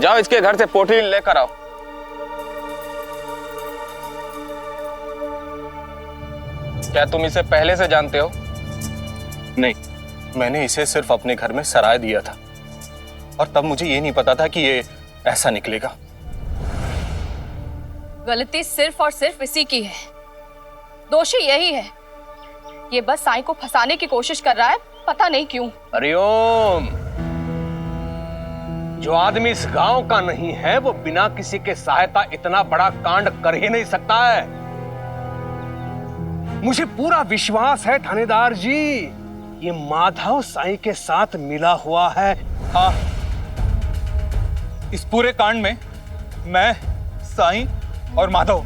जाओ इसके घर से पोटली लेकर आओ। क्या तुम इसे पहले से जानते हो? नहीं, मैंने इसे सिर्फ अपने घर में सराय दिया था, और तब मुझे ये नहीं पता था कि ये ऐसा निकलेगा। गलती सिर्फ और सिर्फ इसी की है, दोषी यही है। ये बस साईं को फंसाने की कोशिश कर रहा है, पता नहीं क्यों। हरिओम। जो आदमी इस गांव का नहीं है वो बिना किसी के सहायता इतना बड़ा कांड कर ही नहीं सकता है। मुझे पूरा विश्वास है थानेदार जी, ये माधव साईं के साथ मिला हुआ है। हाँ, इस पूरे कांड में मैं, साईं और माधव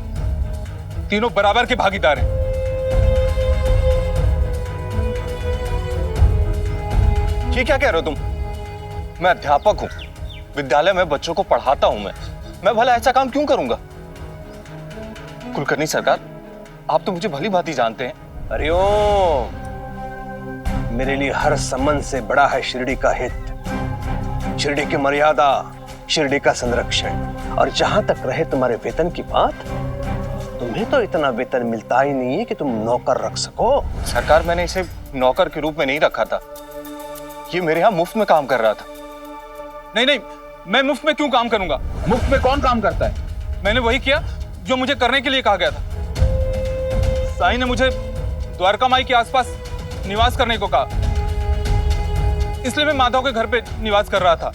तीनों बराबर के भागीदार हैं। ये क्या कह रहे हो तुम? मैं अध्यापक हूं, विद्यालय में बच्चों को पढ़ाता हूं। मैं भला ऐसा काम क्यों करूंगा? कुलकर्णी सरकार, आप तो मुझे भली भांति जानते हैं। हरिओम। मेरे लिए हर संबंध से बड़ा है शिरडी का हित, शिरडी की मर्यादा, शिरडी का संरक्षण। और जहां तक रहे तुम्हारे वेतन की बात, तुम्हें तो इतना वेतन मिलता ही नहीं है कि तुम नौकर रख सको। सरकार, मैंने इसे नौकर के रूप में नहीं रखा था, ये मेरे यहाँ मुफ्त में काम कर रहा था। नहीं नहीं, मैं मुफ्त में क्यों काम करूंगा? मुफ्त में कौन काम करता है? मैंने वही किया जो मुझे करने के लिए कहा गया था। साईं ने मुझे द्वारका माई के आसपास निवास करने को कहा, इसलिए मैं माधव के घर पे निवास कर रहा था।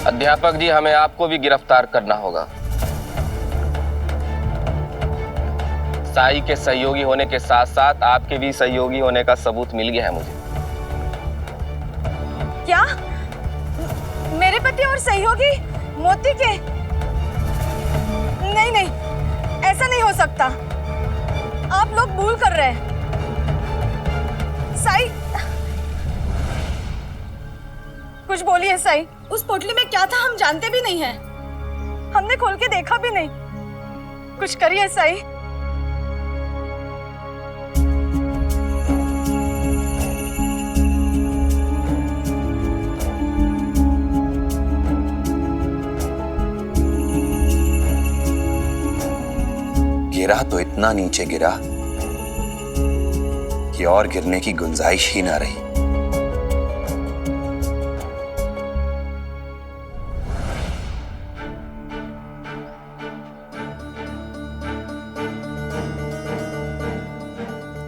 अध्यापक जी, हमें आपको भी गिरफ्तार करना होगा। साई के सहयोगी होने के साथ साथ आपके भी सहयोगी होने का सबूत मिल गया है मुझे। क्या? मेरे पति और सहयोगी मोती के? नहीं नहीं, ऐसा नहीं हो सकता। आप लोग भूल कर रहे हैं। साई, कुछ बोलिए साई। उस पोटली में क्या था हम जानते भी नहीं हैं। हमने खोल के देखा भी नहीं। कुछ करिए साई। गिरा तो इतना नीचे गिरा कि और गिरने की गुंजाइश ही ना रही।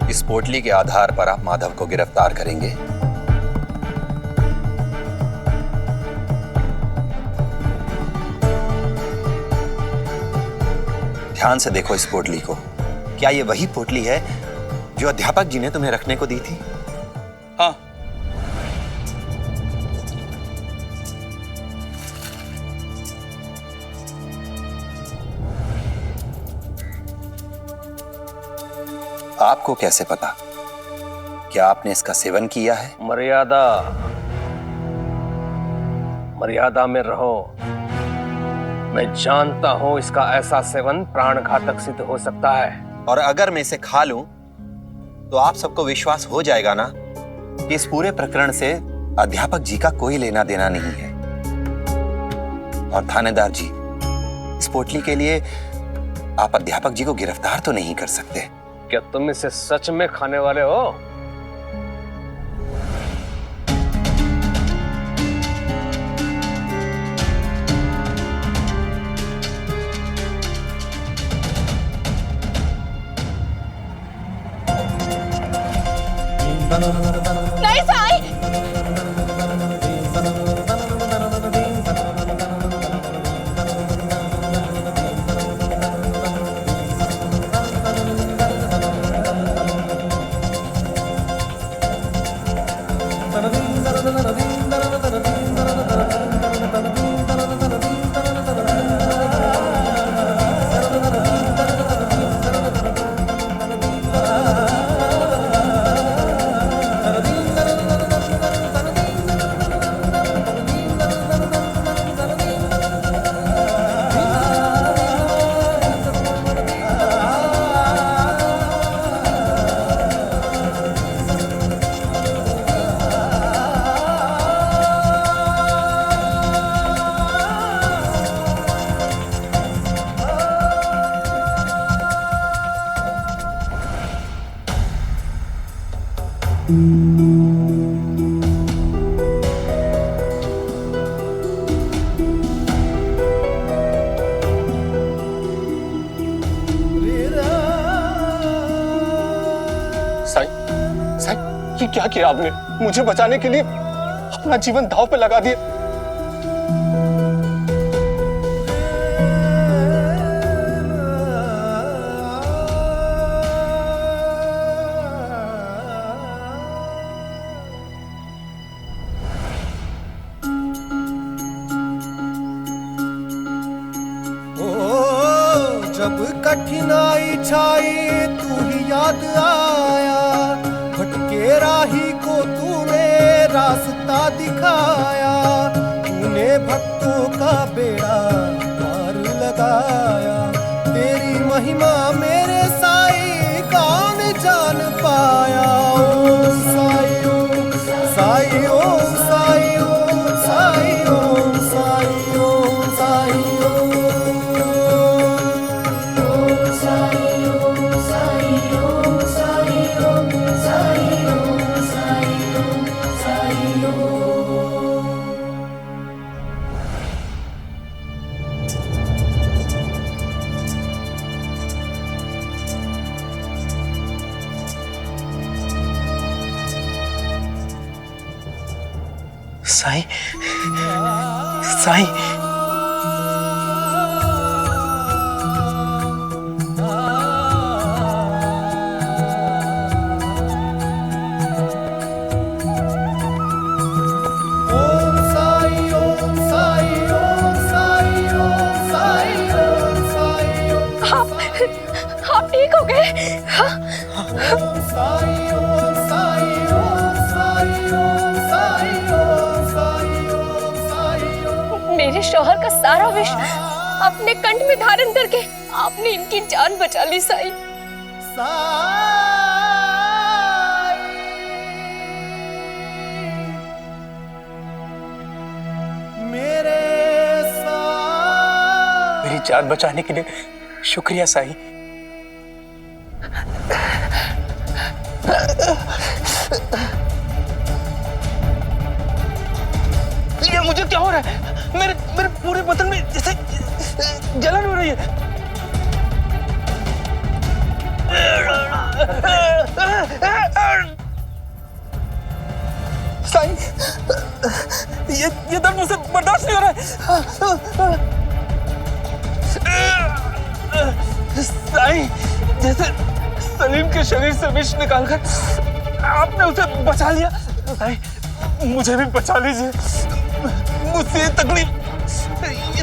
इस पोटली के आधार पर आप माधव को गिरफ्तार करेंगे। ध्यान से देखो इस पोटली को। क्या ये वही पोटली है जो अध्यापक जी ने तुम्हें रखने को दी थी? हाँ। आपको कैसे पता? क्या आपने इसका सेवन किया है? मर्यादा में रहो। मैं जानता हूं इसका ऐसा सेवन प्राणघातक सिद्ध हो सकता है। और अगर मैं इसे खा लूं तो आप सबको विश्वास हो जाएगा ना कि इस पूरे प्रकरण से अध्यापक जी का कोई लेना देना नहीं है। और थानेदार जी, इस पोटली के लिए आप अध्यापक जी को गिरफ्तार तो नहीं कर सकते। क्या तुम इसे सच में खाने वाले हो? नहीं साई, ये क्या किया आपने? मुझे बचाने के लिए अपना जीवन दांव पे लगा दिया। जब कठिनाई छाई तू ही याद आया, भटके राही को तूने रास्ता दिखाया, तूने भक्तों का बेड़ा पार लगाया। तेरी महिमा मेरे साईं कौन जान पाया। ओम साई ओम साई ओम साई ओम साई ओम साई ओम साई साईं, साईं, आप ठीक हो गए? मेरे शौहर का सारा विष अपने कंठ में धारण करके आपने इनकी जान बचा ली साईं। मेरी जान बचाने के लिए शुक्रिया साईं। ये मुझे क्या हो रहा है? मेरे पूरे बदन में जैसे जलन हो रही है। साईं, ये दर्द मुझसे बर्दाश्त नहीं हो रहा है। साईं, जैसे सलीम के शरीर से विष निकालकर आपने उसे बचा लिया। साईं, मुझे भी बचा लीजिए। मुझसे ये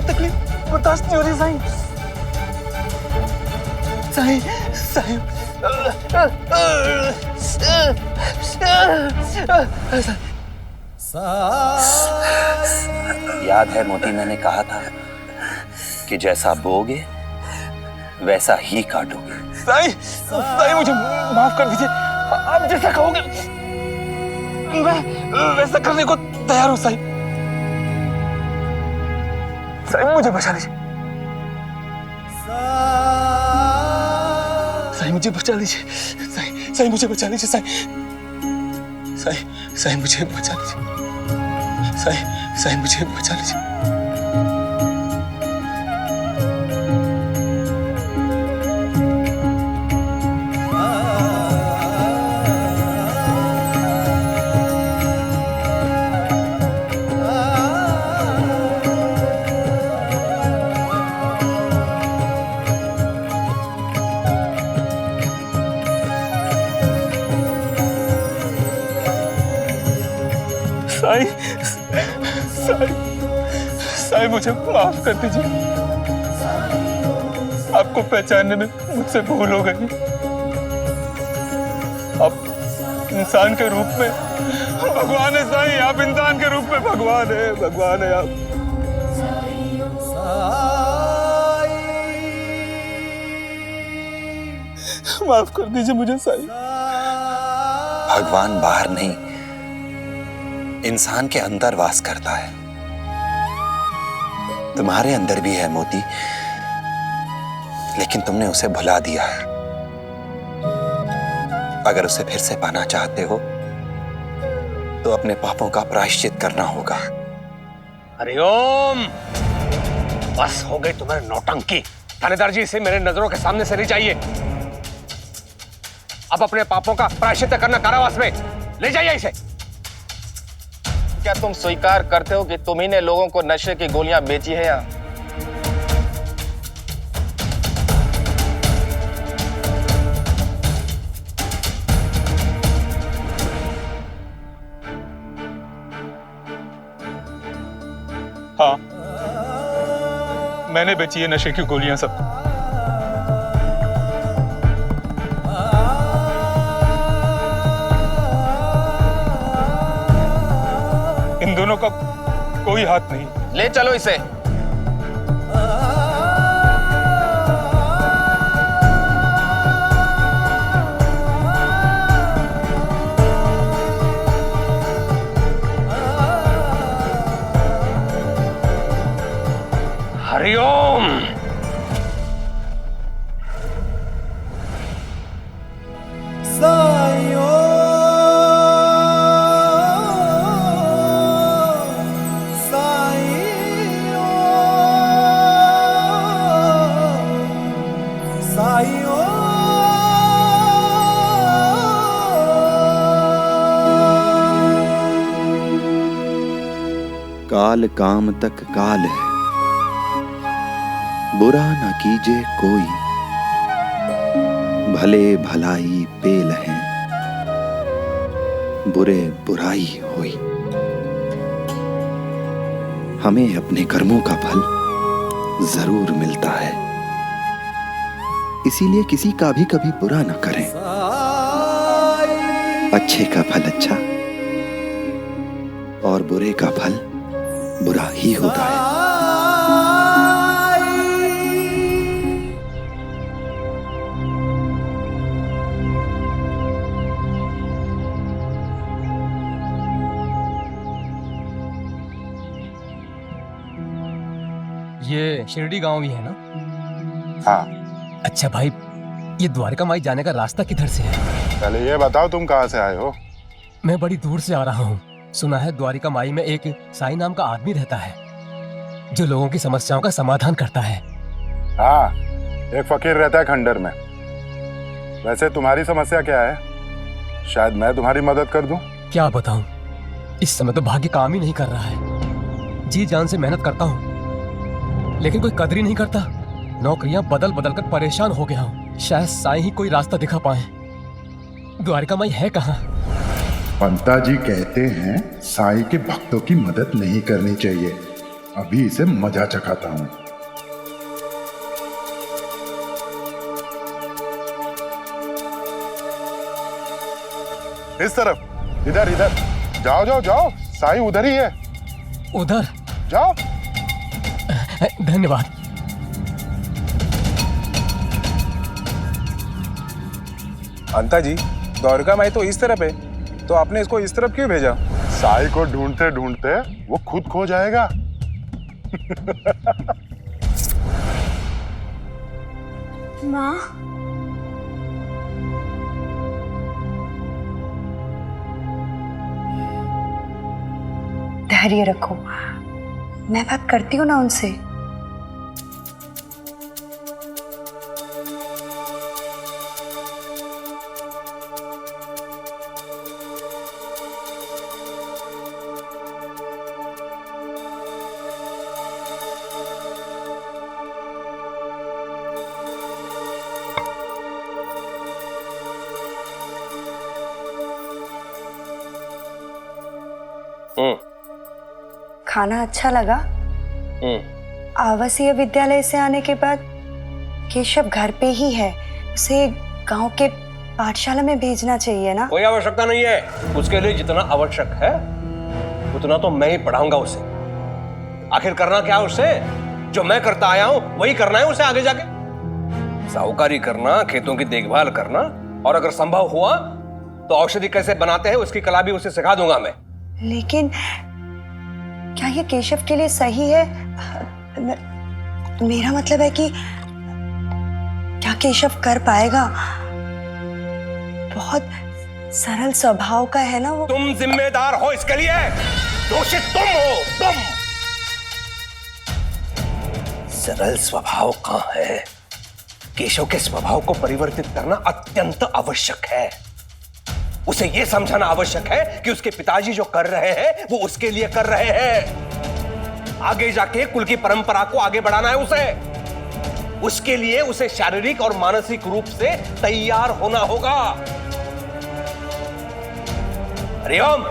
तकलीफ बर्दाश्त नहीं हो रही साईं। साईं, साईं, याद है मोती, मैंने कहा था कि जैसा बोगे वैसा ही काटोगे। साईं, मुझे माफ कर दीजिए। आप जैसा कहोगे मैं वैसा करने को तैयार हूं साईं। साईं, मुझे बचा लीजिए। साईं, मुझे बचा लीजिए। साईं, मुझे बचा लीजिए। साईं, मुझे बचा लीजिए। साईं, मुझे बचा लीजिए। साईं, मुझे माफ कर दीजिए। आपको पहचानने में मुझसे भूल हो गई। आप इंसान के रूप में भगवान है साईं। आप इंसान के रूप में भगवान है आप। माफ कर दीजिए मुझे साईं। भगवान बाहर नहीं, इंसान के अंदर वास करता है। तुम्हारे अंदर भी है मोती, लेकिन तुमने उसे भुला दिया है। अगर उसे फिर से पाना चाहते हो तो अपने पापों का प्रायश्चित करना होगा। हरिओम, बस हो गई तुम्हारी नौटंकी। थानेदार जी, इसे मेरे नजरों के सामने से ले जाइए। अब अपने पापों का प्रायश्चित करना कारावास में ले जाइए इसे। क्या तुम स्वीकार करते हो कि तुम ही ने लोगों को नशे की गोलियां बेची है यहाँ? हाँ, मैंने बेची है नशे की गोलियां सब। इन दोनों का कोई हाथ नहीं। ले चलो इसे। हरिओम। काल काम तक काल है, बुरा न कीजे कोई, भले भलाई पेल है, बुरे बुराई होई। हमें अपने कर्मों का फल जरूर मिलता है, इसीलिए किसी का भी कभी बुरा न करें। अच्छे का फल अच्छा और बुरे का फल बुरा ही होता है। ये शिरडी गांव ही है ना? हाँ। अच्छा भाई, ये द्वारका माई जाने का रास्ता किधर से है? पहले ये बताओ तुम कहाँ से आए हो? मैं बड़ी दूर से आ रहा हूँ। सुना है द्वारिका माई में एक साईं नाम का आदमी रहता है जो लोगों की समस्याओं का समाधान करता है। हाँ, एक फकीर रहता है खंडर में। वैसे तुम्हारी समस्या क्या है? शायद मैं तुम्हारी मदद कर दूं। क्या बताऊं, इस समय तो भाग्य काम ही नहीं कर रहा है। जी जान से मेहनत करता हूँ लेकिन कोई कदर ही नहीं करता। नौकरियां बदल बदल कर परेशान हो गया हूँ। शायद साईं ही कोई रास्ता दिखा पाए। द्वारिका माई है कहाँ? पंता जी कहते हैं साईं के भक्तों की मदद नहीं करनी चाहिए। अभी इसे मजा चखाता हूँ। इस तरफ, इधर इधर। जाओ जाओ जाओ, साईं उधर ही है। उधर? जाओ। धन्यवाद। अंता जी, द्वारका माई तो इस तरफ है, तो आपने इसको इस तरफ क्यों भेजा? साईं को ढूंढते ढूंढते वो खुद खो जाएगा। माँ, धैर्य रखो, मैं बात करती हूँ ना उनसे। खाना अच्छा लगा? आवासीय विद्यालय से आने के बाद केशव घर पे ही है, उसे गांव के पाठशाला में भेजना चाहिए ना? कोई आवश्यकता नहीं है। उसके लिए जितना आवश्यक है उतना तो मैं ही पढ़ाऊंगा उसे। आखिर करना क्या है उससे? जो मैं करता आया हूं वही करना है उसे आगे जाके। साहूकारी करना, खेतों की देखभाल करना, और अगर संभव हुआ तो औषधि कैसे बनाते हैं उसकी कला भी उसे सिखा दूंगा मैं। लेकिन क्या ये केशव के लिए सही है? मेरा मतलब है कि क्या केशव कर पाएगा? बहुत सरल स्वभाव का है ना वो। तुम जिम्मेदार हो इसके लिए, दोषी तुम हो, तुम। सरल स्वभाव कहां है? केशव के स्वभाव को परिवर्तित करना अत्यंत आवश्यक है। उसे यह समझाना आवश्यक है कि उसके पिताजी जो कर रहे हैं वो उसके लिए कर रहे हैं। आगे जाके कुल की परंपरा को आगे बढ़ाना है उसे। उसके लिए उसे शारीरिक और मानसिक रूप से तैयार होना होगा। हरिओम।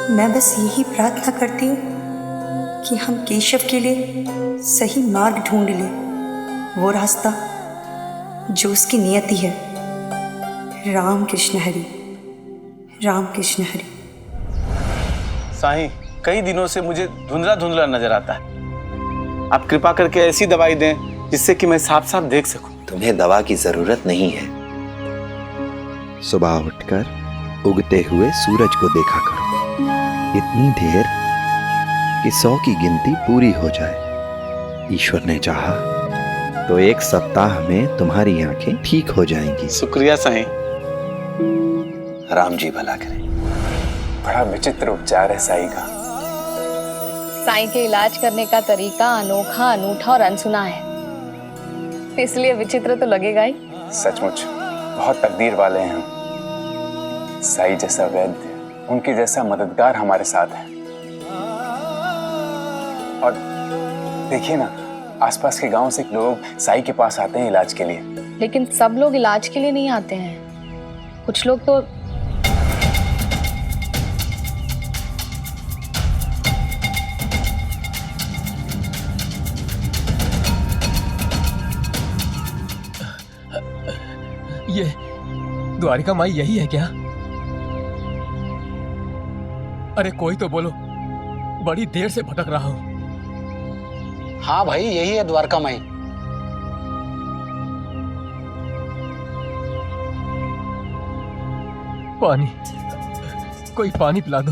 मैं बस यही प्रार्थना करती हूँ कि हम केशव के लिए सही मार्ग ढूंढ लें, वो रास्ता जो उसकी नियति है। राम कृष्ण हरि, राम कृष्ण हरि। साईं, कई दिनों से मुझे धुंधला धुंधला नजर आता है। आप कृपा करके ऐसी दवाई दें जिससे कि मैं साफ साफ देख सकूं। तुम्हें दवा की जरूरत नहीं है। सुबह उठकर उगते हुए सूरज को देखा करो, इतनी देर कि 100 की गिनती पूरी हो जाए। ईश्वर ने चाहा तो 1 सप्ताह में तुम्हारी आंखें ठीक हो जाएंगी। शुक्रिया साईं। राम जी भला करें। बड़ा विचित्र उपचार है साईं का। साईं के इलाज करने का तरीका अनोखा, अनूठा और अनसुना है, इसलिए विचित्र तो लगेगा ही। सचमुच बहुत तकदीर वाले हैं हम। साईं जैसा वैद्य, उनके जैसा मददगार हमारे साथ है। और देखिए ना, आसपास के गांव से लोग साईं के पास आते हैं इलाज के लिए। लेकिन सब लोग इलाज के लिए नहीं आते हैं। कुछ लोग तो ये द्वारिका माई यही है क्या? अरे कोई तो बोलो, बड़ी देर से भटक रहा हूं। हाँ भाई, यही है द्वारका माई। पानी, कोई पानी पिला दो।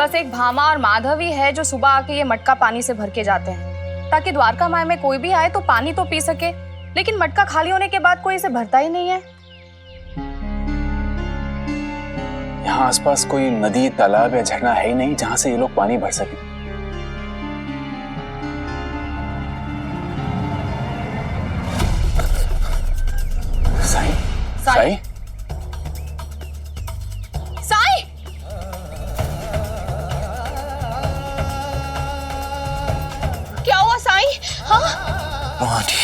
बस एक भामा और माधव ही है जो सुबह आके ये मटका पानी से भर के जाते हैं, ताकि द्वारका माई में कोई भी आए तो पानी तो पी सके। लेकिन मटका खाली होने के बाद कोई इसे भरता ही नहीं है। यहाँ आसपास कोई नदी, तालाब या झरना है ही नहीं जहां से ये लोग पानी भर सके। साई, साई, साई, क्या हुआ साई? हाँ? मोहनी,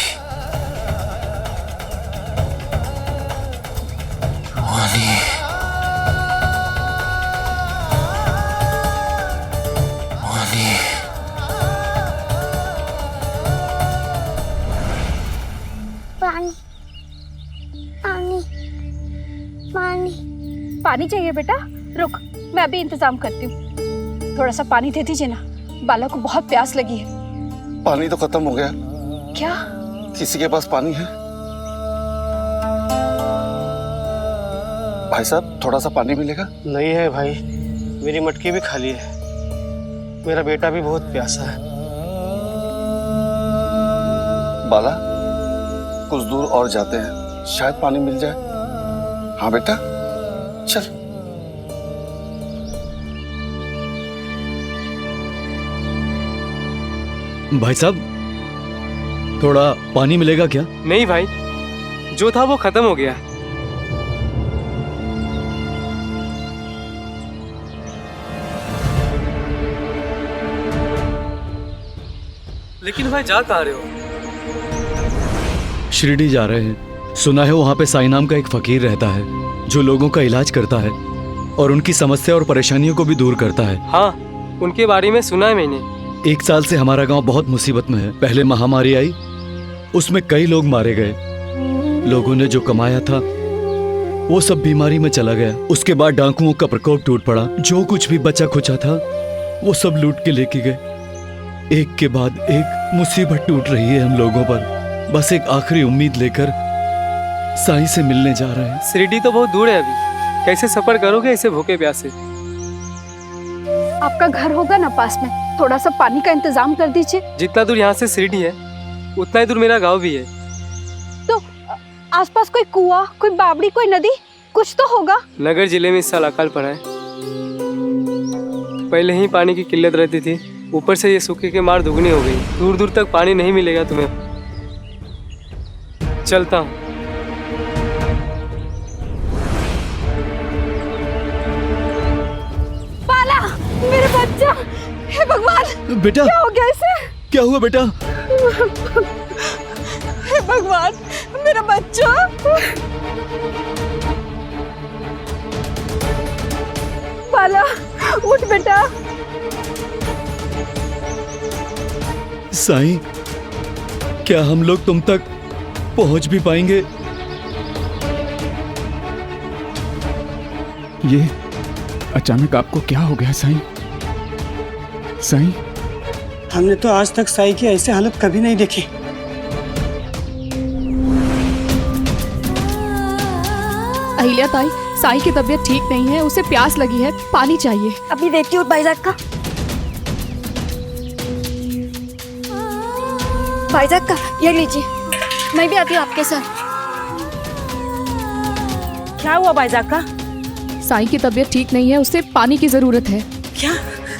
मोहनी, मोहनी, पानी पानी पानी पानी चाहिए बेटा? रुक, मैं अभी इंतजाम करती हूँ। थोड़ा सा पानी दे दीजिए ना, बाला को बहुत प्यास लगी है। पानी तो खत्म हो गया। क्या? किसी के पास पानी है? भाई साहब, थोड़ा सा पानी मिलेगा? नहीं है भाई, मेरी मटकी भी खाली है। मेरा बेटा भी बहुत प्यासा है। बाला, कुछ दूर और जाते हैं, शायद पानी मिल जाए। हाँ बेटा, चल। भाई साहब, थोड़ा पानी मिलेगा क्या? नहीं भाई, जो था वो खत्म हो गया। लेकिन भाई जा कहाँ रहे हो? शिरडी जा रहे हैं। सुना है वहाँ पे साईं नाम का एक फकीर रहता है जो लोगों का इलाज करता है और उनकी समस्या और परेशानियों को भी दूर करता है। हाँ, उनके बारे में सुना है मैंने। 1 साल से हमारा गांव बहुत मुसीबत में है। पहले महामारी आई, उसमें कई लोग मारे गए। लोगों ने जो कमाया था वो सब बीमारी में चला गया। उसके बाद डाकुओं का प्रकोप टूट पड़ा। जो कुछ भी बचा खुचा था वो सब लूट के लेके गए। एक के बाद एक मुसीबत टूट रही है हम लोगों पर। बस एक आखिरी उम्मीद लेकर साईं से मिलने जा रहे हैं। शिरडी तो बहुत दूर है अभी, कैसे सफर करोगे ऐसे भूखे प्यासे? आपका घर होगा ना पास में, थोड़ा सा पानी का इंतजाम कर दीजिए। जितना दूर यहाँ से शिरडी है उतना ही दूर मेरा गांव भी है। तो आसपास कोई कुआं, कोई बावड़ी, कोई नदी, कुछ तो होगा। नगर जिले में इस साल अकाल पड़ा है। पहले ही पानी की किल्लत रहती थी, ऊपर से ये सूखे के मार दुगनी हो गई। दूर दूर तक पानी नहीं मिलेगा तुम्हें। चलता हूँ। बाला, मेरे बच्चा, हे भगवान, बेटा, क्या हो गया इसे? क्या हुआ बेटा? हे भगवान, मेरा बच्चा। बाला, उठ बेटा। साईं, क्या हम लोग तुम तक पहुंच भी पाएंगे? ये अचानक आपको क्या हो गया साईं? साईं, हमने तो आज तक साईं की ऐसे हालत कभी नहीं देखी। अहिल्या ताई, साईं की तबीयत ठीक नहीं है, उसे प्यास लगी है, पानी चाहिए। अभी देखती हूँ भाईजान का। भाईजान का ये लीजिए, मैं भी आती हूँ आपके साथ। क्या हुआ भाईजान का? साईं की तबीयत ठीक नहीं है, उसे पानी की जरूरत है। क्या?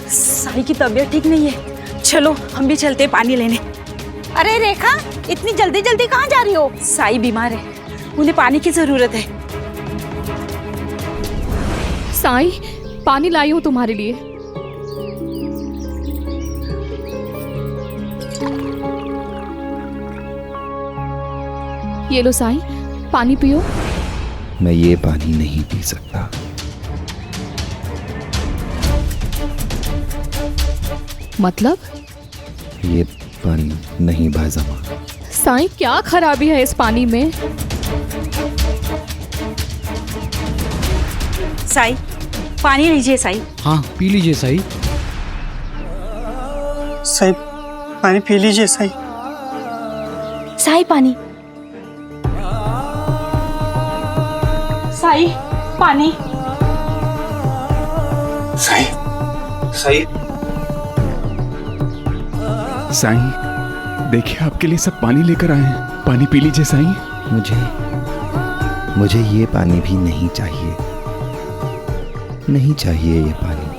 साईं की तबीयत ठीक नहीं है? चलो हम भी चलते पानी लेने। अरे रेखा, इतनी जल्दी जल्दी कहाँ जा रही हो? साईं बीमार है, उन्हें पानी की जरूरत है। साईं, पानी लाई हूँ तुम्हारे लिए। ये लो साईं, पानी पियो। मैं ये पानी नहीं पी सकता। मतलब? ये पानी नहीं भाईजामा। साईं, क्या खराबी है इस पानी में? साईं, पानी लीजिए साईं। हाँ, पी लीजिए साईं। साईं, पानी पी लीजिए साईं। साईं, पानी। साईं, पानी। साईं, सही। साईं, देखिए आपके लिए सब पानी लेकर आए हैं, पानी पी लीजिए साईं। मुझे ये पानी भी नहीं चाहिए, नहीं चाहिए ये पानी।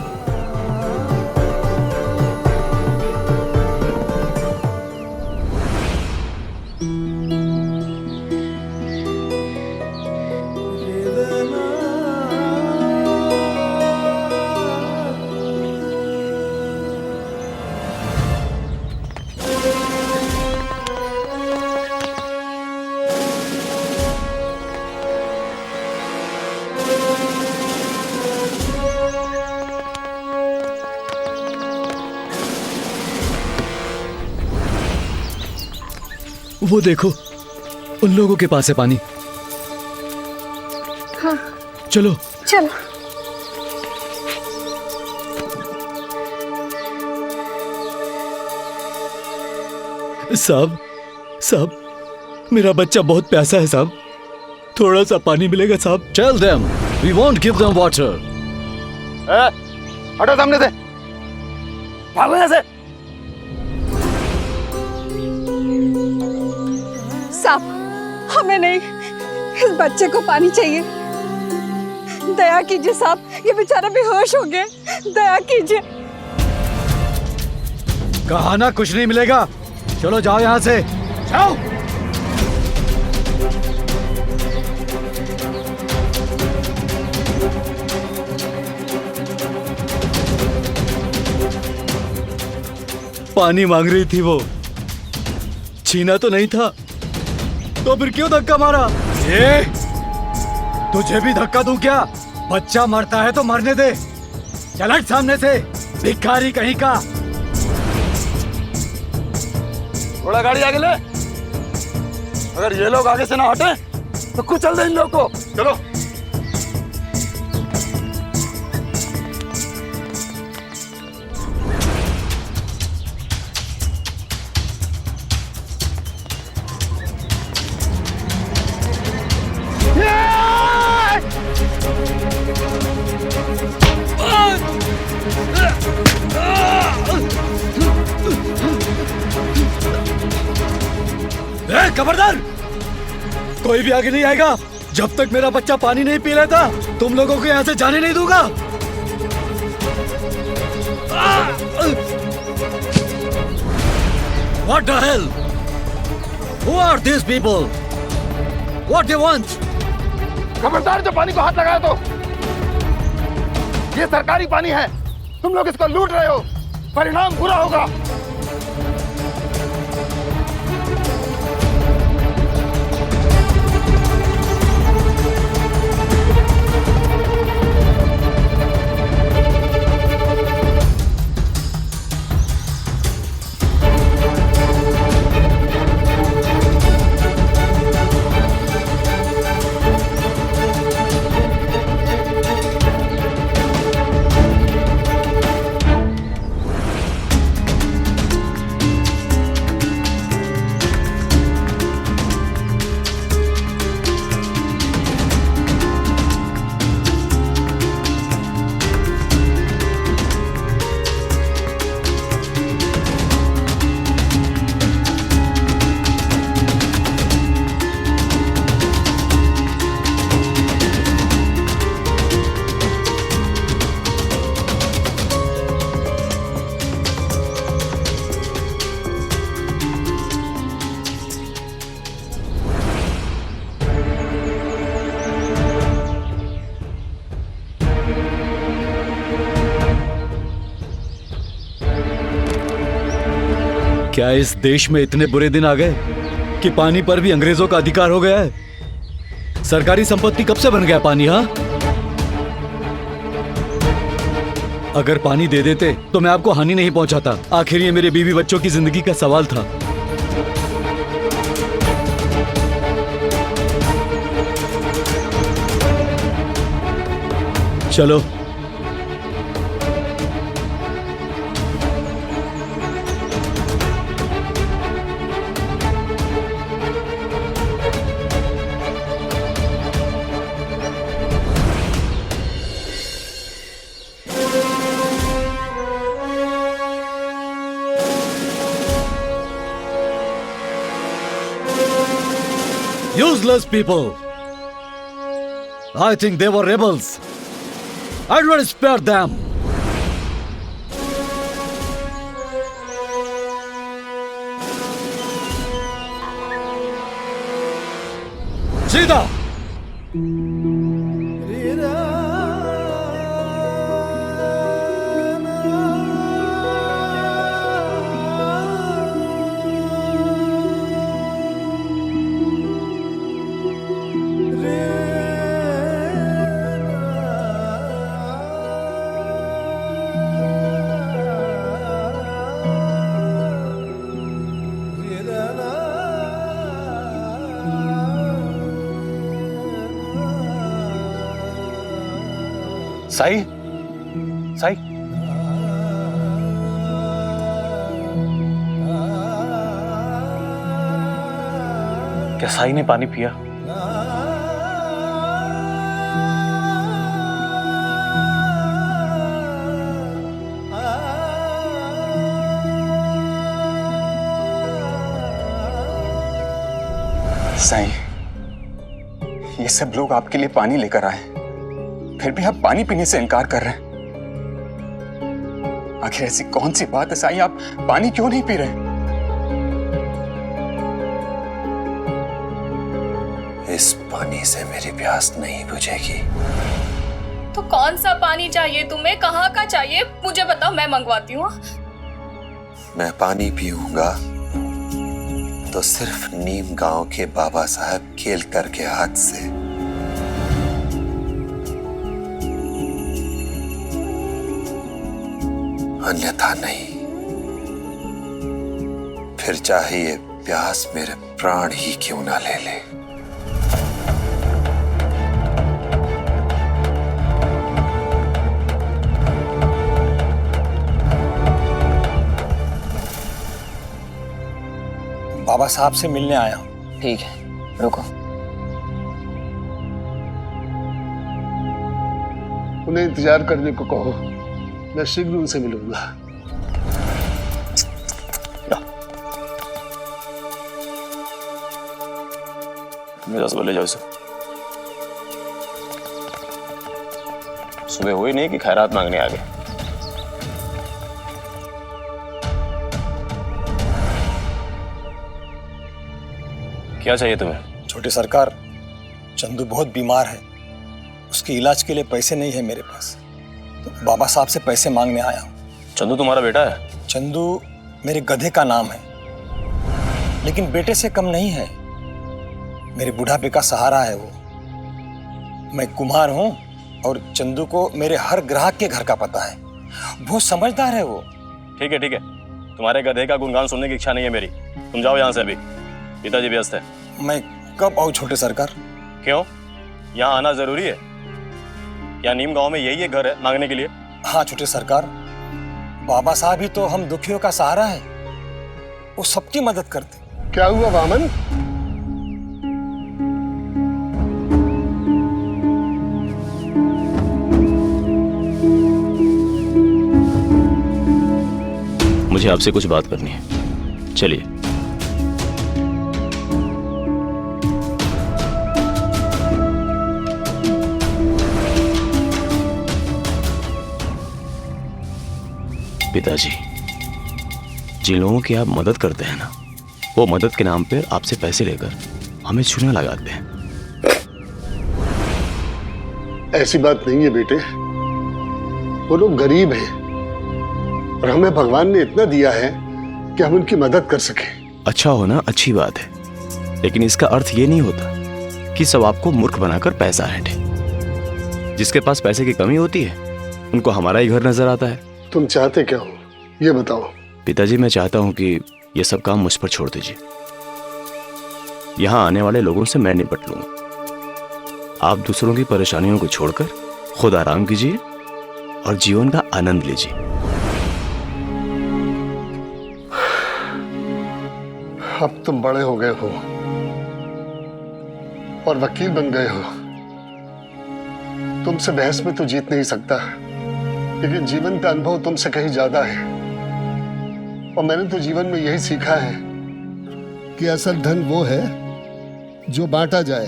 वो देखो, उन लोगों के पास है पानी। हाँ चलो चलो। साहब, साहब, मेरा बच्चा बहुत प्यासा है साहब, थोड़ा सा पानी मिलेगा साहब? Tell them we won't give them water. हटो सामने से, भागो यहाँ से। साहब, हमें नहीं, इस बच्चे को पानी चाहिए। दया कीजिए साहब, ये बेचारा बेहोश हो गया, दया कीजिए। कहा ना कुछ नहीं मिलेगा, चलो जाओ यहाँ से, जाओ। पानी मांग रही थी वो, छीना तो नहीं था, तो फिर क्यों धक्का मारा? ये तुझे भी धक्का दूं क्या? बच्चा मरता है तो मरने दे, चल हट सामने से, भिखारी कहीं का। थोड़ा गाड़ी आगे ले, अगर ये लोग आगे से ना हटे तो कुचल दे इन लोग को। चलो। खबरदार, कोई भी आगे नहीं आएगा जब तक मेरा बच्चा पानी नहीं पी लेता। तुम लोगों को यहाँ से जाने नहीं दूंगा। What the hell? Who are these people? What they want? खबरदार, जो पानी को हाथ लगाया तो ये सरकारी पानी है, तुम लोग इसको लूट रहे हो, परिणाम बुरा होगा। क्या इस देश में इतने बुरे दिन आ गए कि पानी पर भी अंग्रेजों का अधिकार हो गया है? सरकारी संपत्ति कब से बन गया पानी? हाँ, अगर पानी दे देते तो मैं आपको हानि नहीं पहुंचाता। आखिर ये मेरे बीवी बच्चों की जिंदगी का सवाल था। चलो Useless people. I think they were rebels. I will spare them. सीधा साई, साई, क्या साई ने पानी पिया? साईं, ये सब लोग आपके लिए पानी लेकर आए, फिर भी आप पानी पीने से इनकार कर रहे हैं। आखिर ऐसी कौन सी बात है साईं, आप पानी क्यों नहीं पी रहे? इस पानी से मेरी प्यास नहीं बुझेगी। तो कौन सा पानी चाहिए तुम्हें, कहाँ का चाहिए, मुझे बताओ, मैं मंगवाती हूँ। मैं पानी पीऊंगा तो सिर्फ नीम गांव के बाबा साहब केलकर के हाथ से। अन्यथा नहीं। फिर चाहे ये प्यास मेरे प्राण ही क्यों ना ले ले। बाबा साहब से मिलने आया हूं। ठीक है, रुको। उन्हें इंतजार करने को कहो, मैं शीघ्र उनसे मिलूंगा। मेरा सब ले जाओ इसे। सुबह हुई नहीं कि खैरात मांगने आ गए। क्या चाहिए तुम्हें? छोटे सरकार, चंदू बहुत बीमार है, उसके इलाज के लिए पैसे नहीं है मेरे पास, तो बाबा साहब से पैसे मांगने आया हूँ। चंदू तुम्हारा बेटा है? चंदू मेरे गधे का नाम है, लेकिन बेटे से कम नहीं है, मेरे बुढ़ापे का सहारा है वो। मैं कुम्हार हूँ और चंदू को मेरे हर ग्राहक के घर का पता है, बहुत समझदार है वो। ठीक है ठीक है, तुम्हारे गधे का गुणगान सुनने की इच्छा नहीं है मेरी, तुम जाओ यहाँ से अभी, पिताजी व्यस्त है। मैं कब आऊँ छोटे सरकार? क्यों, यहाँ आना जरूरी है क्या? नीम गांव में यही है घर है मांगने के लिए? हाँ छोटे सरकार, बाबा साहब ही तो हम दुखियों का सहारा है, वो सबकी मदद करते। क्या हुआ वामन? मुझे आपसे कुछ बात करनी है, चलिए। पिताजी, जिन लोगों की आप मदद करते हैं ना, वो मदद के नाम पर आपसे पैसे लेकर हमें चूना लगाते हैं। ऐसी बात नहीं है बेटे, वो लोग गरीब हैं और हमें भगवान ने इतना दिया है कि हम उनकी मदद कर सके। अच्छा होना अच्छी बात है, लेकिन इसका अर्थ ये नहीं होता कि सब आपको मूर्ख बनाकर पैसा ऐंठे। जिसके पास पैसे की कमी होती है, उनको हमारा ही घर नजर आता है। तुम चाहते क्या हो, ये बताओ। पिताजी, मैं चाहता हूं कि ये सब काम मुझ पर छोड़ दीजिए। यहां आने वाले लोगों से मैं निपट लूंगा। आप दूसरों की परेशानियों को छोड़कर खुद आराम कीजिए और जीवन का आनंद लीजिए। अब तुम बड़े हो गए हो और वकील बन गए हो, तुमसे बहस में तो जीत नहीं सकता, लेकिन जीवन का अनुभव तुमसे कहीं ज्यादा है। और मैंने तो जीवन में यही सीखा है कि असल धन वो है जो बांटा जाए।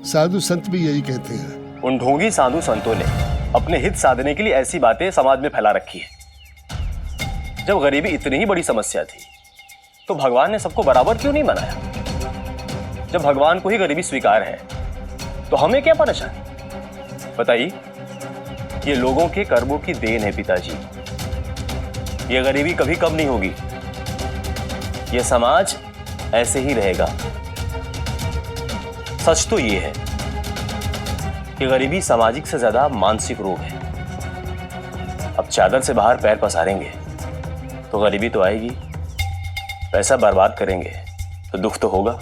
साधु संत भी यही कहते हैं। उन ढोंगी साधु संतों ने अपने हित साधने के लिए ऐसी बातें समाज में फैला रखी है। जब गरीबी इतनी ही बड़ी समस्या थी तो भगवान ने सबको बराबर क्यों नहीं बनाया? जब भगवान को ही गरीबी स्वीकार है तो हमें क्या परेशानी? बताइए, ये लोगों के कर्मों की देन है पिताजी। ये गरीबी कभी कम नहीं होगी। ये समाज ऐसे ही रहेगा। सच तो ये है कि गरीबी सामाजिक से ज्यादा मानसिक रोग है। अब चादर से बाहर पैर पसारेंगे तो गरीबी तो आएगी, पैसा बर्बाद करेंगे तो दुख तो होगा।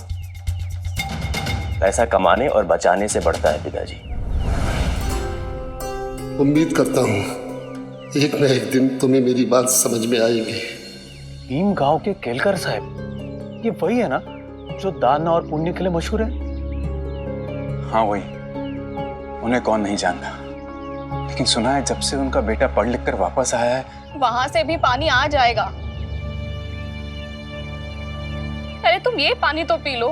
पैसा कमाने और बचाने से बढ़ता है पिताजी। उम्मीद करता हूँ एक न एक दिन तुम्हें मेरी बात समझ में आएगी। भीम गांव के केलकर साहब, ये वही है ना जो दान और पुण्य के लिए मशहूर है? हाँ वही। उन्हें कौन नहीं जानता, लेकिन सुना है जब से उनका बेटा पढ़ लिख कर वापस आया है वहां से भी पानी आ जाएगा। अरे तुम ये पानी तो पी लो,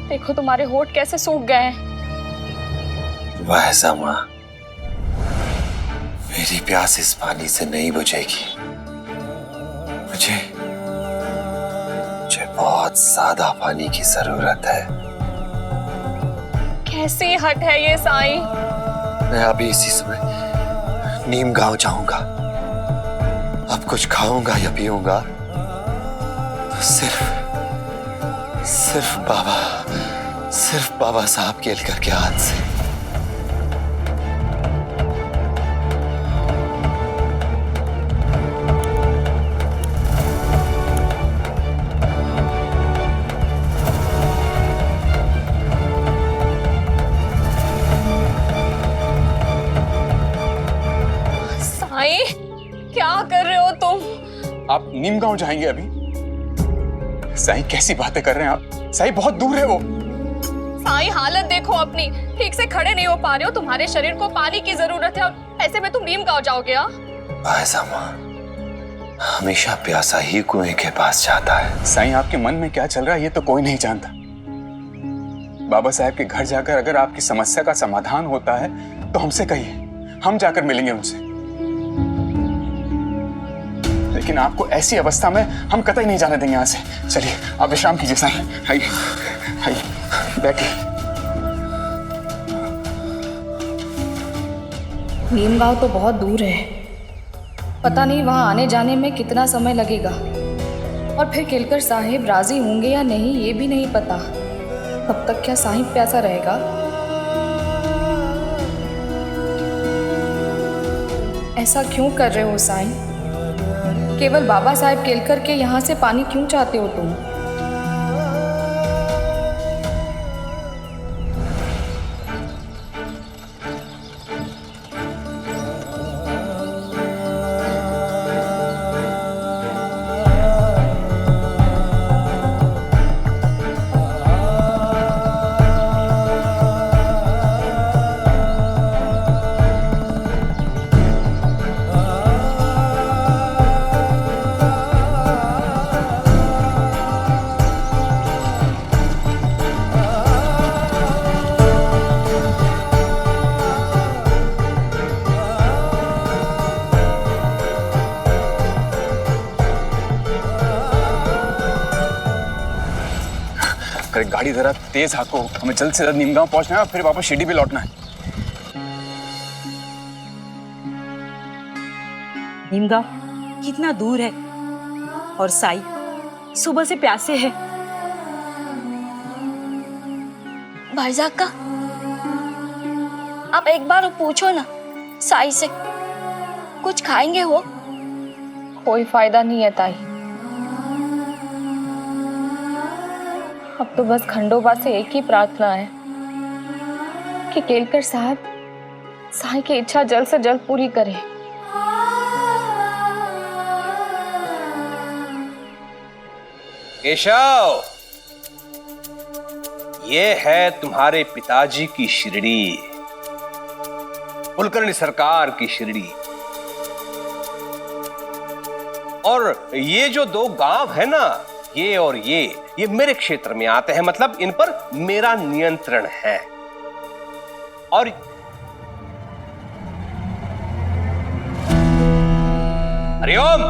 देखो तुम्हारे होंठ कैसे सूख गए हैं। वाह सामा, मेरी प्यास इस पानी से नहीं बुझेगी। मुझे बहुत ज्यादा पानी की जरूरत है। कैसी हट है ये साईं? मैं अभी इसी समय नीम गांव जाऊंगा। अब कुछ खाऊंगा या पीऊंगा तो सिर्फ बाबा साहब केलकर के हाथ से। क्या कर रहे हो तुम? आप नीम गांव जाएंगे अभी? साईं कैसी बातें कर रहे हैं आप? साईं बहुत दूर है वो। साईं हालत देखो अपनी, ठीक से खड़े नहीं हो पा रहे हो। तुम्हारे शरीर को पानी की जरूरत है और ऐसे में तुम नीम गांव जाओगे? हमेशा प्यासा ही कुएं के पास जाता है। साईं आपके मन में क्या चल रहा है ये तो कोई नहीं जानता। बाबा साहब के घर जाकर अगर आपकी समस्या का समाधान होता है तो हमसे कहिए, हम जाकर मिलेंगे उनसे। लेकिन आपको ऐसी अवस्था में हम कतई नहीं जाने देंगे यहाँ से। चलिए आप विश्राम कीजिए साईं। आइए आइए बैठिए। नीम गांव तो बहुत दूर है, पता नहीं वहां आने जाने में कितना समय लगेगा। और फिर केलकर साहिब राजी होंगे या नहीं ये भी नहीं पता। कब तक क्या साहिब प्यासा रहेगा? ऐसा क्यों कर रहे हो साईं? केवल बाबा साहब केलकर के यहाँ से पानी क्यों चाहते हो तुम? गाड़ी जरा तेज हाको, हमें जल्द से जल्द नीमगांव पहुंचना है और फिर वापस शिरडी भी लौटना है। नीमगांव कितना दूर है और साई सुबह से प्यासे है। भाईजान का आप एक बार पूछो ना साई से, कुछ खाएंगे हो? कोई फायदा नहीं है ताई। अब तो बस खंडोबा से एक ही प्रार्थना है कि केलकर साहब साईं की इच्छा जल्द से जल्द पूरी करे। केशव, ये है तुम्हारे पिताजी की शिरडी, कुलकर्णी सरकार की शिरडी। और ये जो दो गांव है ना, ये और ये मेरे क्षेत्र में आते हैं, मतलब इन पर मेरा नियंत्रण है। और हरिओम,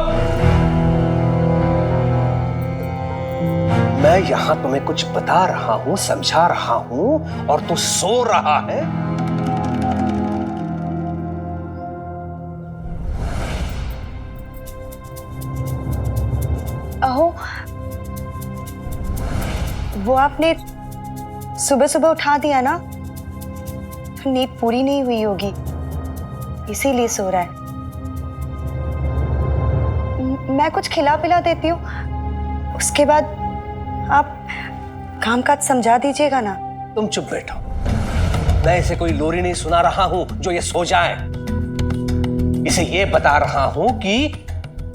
मैं यहां तुम्हें कुछ बता रहा हूं, समझा रहा हूं, और तू सो रहा है। अहो, वो आपने सुबह सुबह उठा दिया ना, तो नींद पूरी नहीं हुई होगी, इसीलिए सो रहा है। मैं कुछ खिला पिला देती हूँ, उसके बाद आप कामकाज समझा दीजिएगा ना। तुम चुप बैठो, मैं इसे कोई लोरी नहीं सुना रहा हूं जो ये सो जाए। इसे ये बता रहा हूं कि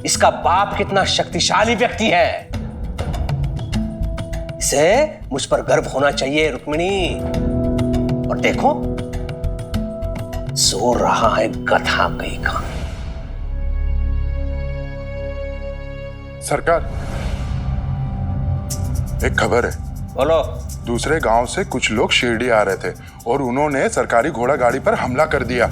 इसका बाप कितना शक्तिशाली व्यक्ति है। इसे मुझ पर गर्व होना चाहिए रुक्मिणी। और देखो, सो रहा है गधा कहीं का। सरकार, एक खबर है। बोलो। दूसरे गांव से कुछ लोग शिरडी आ रहे थे और उन्होंने सरकारी घोड़ा गाड़ी पर हमला कर दिया।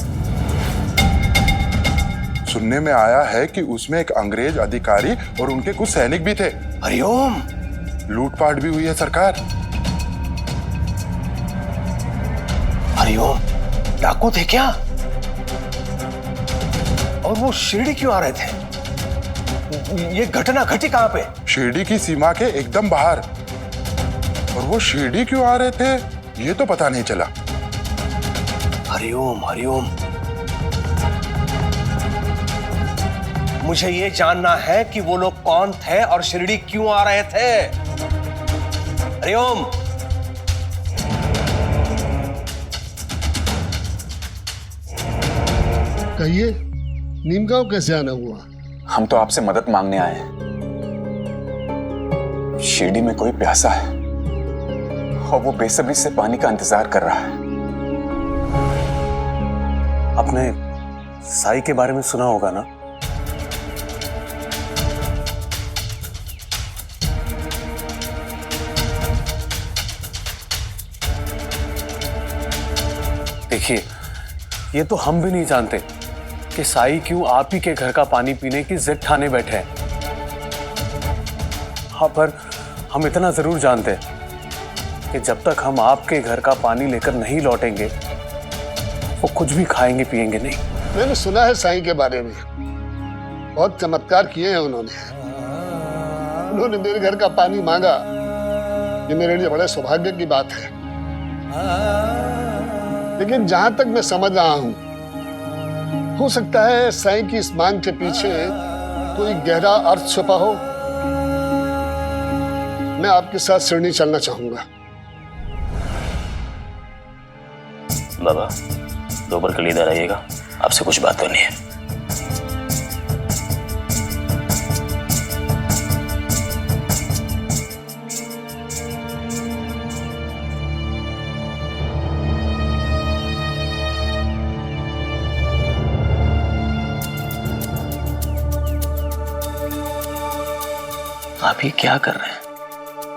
सुनने में आया है कि उसमें एक अंग्रेज अधिकारी और उनके कुछ सैनिक भी थे। हरिओम, लूटपाट भी हुई है सरकार। हरिओम, डाकू थे क्या? और वो शिरडी क्यों आ रहे थे? ये घटना घटी कहां पे? शिरडी की सीमा के एकदम बाहर। और वो शिरडी क्यों आ रहे थे ये तो पता नहीं चला। हरिओम, हरिओम, मुझे ये जानना है कि वो लोग कौन थे और शिरडी क्यों आ रहे थे। हरिओम। कहिए, नीमगांव कैसे आना हुआ? हम तो आपसे मदद मांगने आए हैं। शिरडी में कोई प्यासा है और वो बेसब्री से पानी का इंतजार कर रहा है। आपने साई के बारे में सुना होगा ना? देखिए, ये तो हम भी नहीं जानते कि साई क्यों आप ही के घर का पानी पीने की जिद ठाने बैठे हैं। हाँ, पर हम इतना जरूर जानते हैं कि जब तक हम आपके घर का पानी लेकर नहीं लौटेंगे, वो कुछ भी खाएंगे पिएंगे नहीं। मैंने सुना है साईं के बारे में, बहुत चमत्कार किए हैं उन्होंने मेरे घर का पानी मांगा। ये मेरे लिए बड़े सौभाग्य की बात है। लेकिन जहां तक मैं समझ रहा हूं, हो सकता है साईं की इस मांग के पीछे कोई गहरा अर्थ छुपा हो। मैं आपके साथ शिरडी चलना चाहूंगा। बाबा, दोपहर के लिए इधर आइएगा, आपसे कुछ बात करनी है। आप ये क्या कर रहे हैं?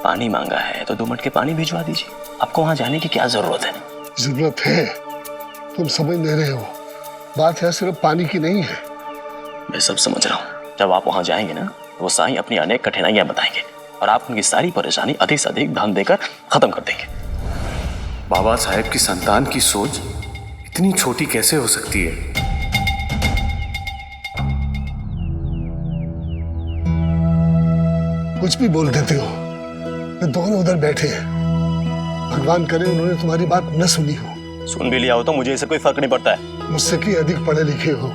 पानी मांगा है तो 2 मटके के पानी भिजवा दीजिए। आपको वहां जाने की क्या जरूरत है? जरूरत है, तुम समझ नहीं रहे हो। बात है सिर्फ पानी की नहीं है। मैं सब समझ रहा हूँ। जब आप वहां जाएंगे ना, तो वो साईं अपनी अनेक कठिनाइयां बताएंगे और आप उनकी सारी परेशानी अधिक से अधिक धन देकर खत्म कर देंगे। बाबा साहेब की संतान की सोच इतनी छोटी कैसे हो सकती है? कुछ भी बोल देते हो। वे दोनों उधर बैठे हैं। भगवान करे उन्होंने तुम्हारी बात न सुनी हो। सुन भी लिया हो तो मुझे इससे कोई फर्क नहीं पड़ता है। मुझसे की अधिक पढ़े लिखे हो,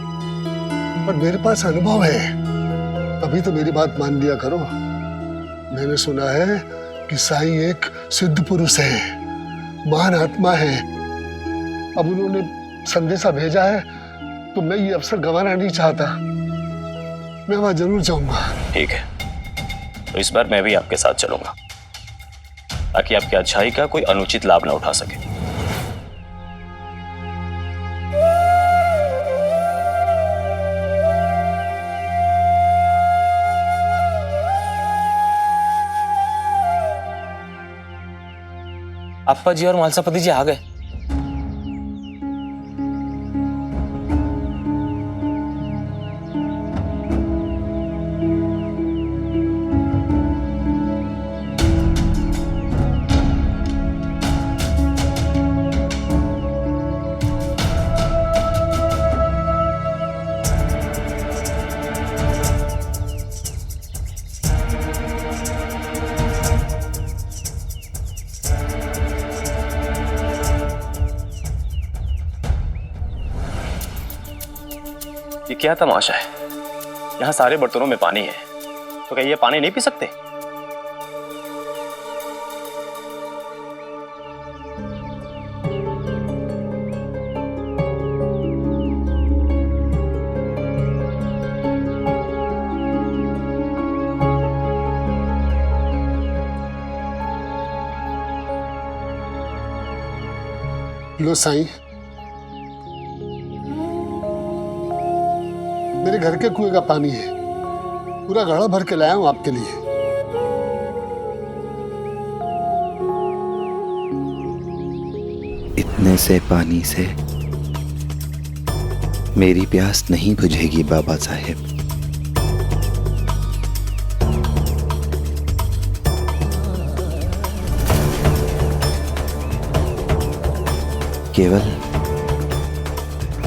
पर मेरे पास अनुभव है। अभी तो मेरी बात मान लिया करो। मैंने सुना है कि साईं एक सिद्ध पुरुष है, महान आत्मा है। अब उन्होंने संदेशा भेजा है तो मैं ये अवसर गंवाना नहीं चाहता। मैं वहां जरूर जाऊंगा। ठीक है, तो इस बार मैं भी आपके साथ चलूंगा ताकि आपकी अच्छाई का कोई अनुचित लाभ ना उठा सके। अप्पा जी और मालसापति जी आ गए। ये क्या तमाशा है? यहाँ सारे बर्तनों में पानी है, तो क्या ये पानी नहीं पी सकते? लो साईं, मेरे घर के कुएं का पानी है, पूरा घड़ा भर के लाया हूं आपके लिए। इतने से पानी से मेरी प्यास नहीं बुझेगी बाबा साहेब।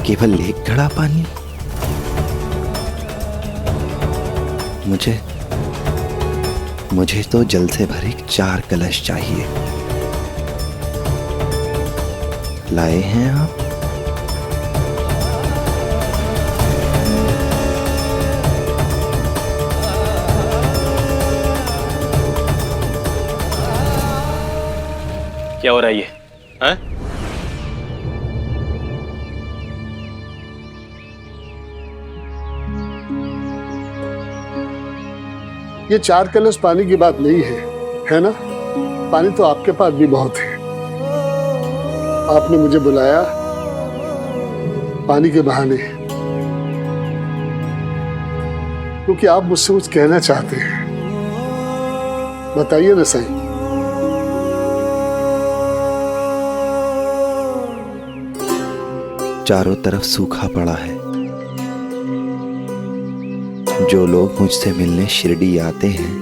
केवल एक घड़ा पानी? मुझे तो जल से भरे 4 कलश चाहिए। लाए हैं आप? क्या हो रहा है ये? हैं? ये 4 कलश पानी की बात नहीं है ना? पानी तो आपके पास भी बहुत है। आपने मुझे बुलाया पानी के बहाने, क्योंकि आप मुझसे कुछ कहना चाहते हैं। बताइए ना साईं। चारों तरफ सूखा पड़ा है। जो लोग मुझसे मिलने शिरडी आते हैं,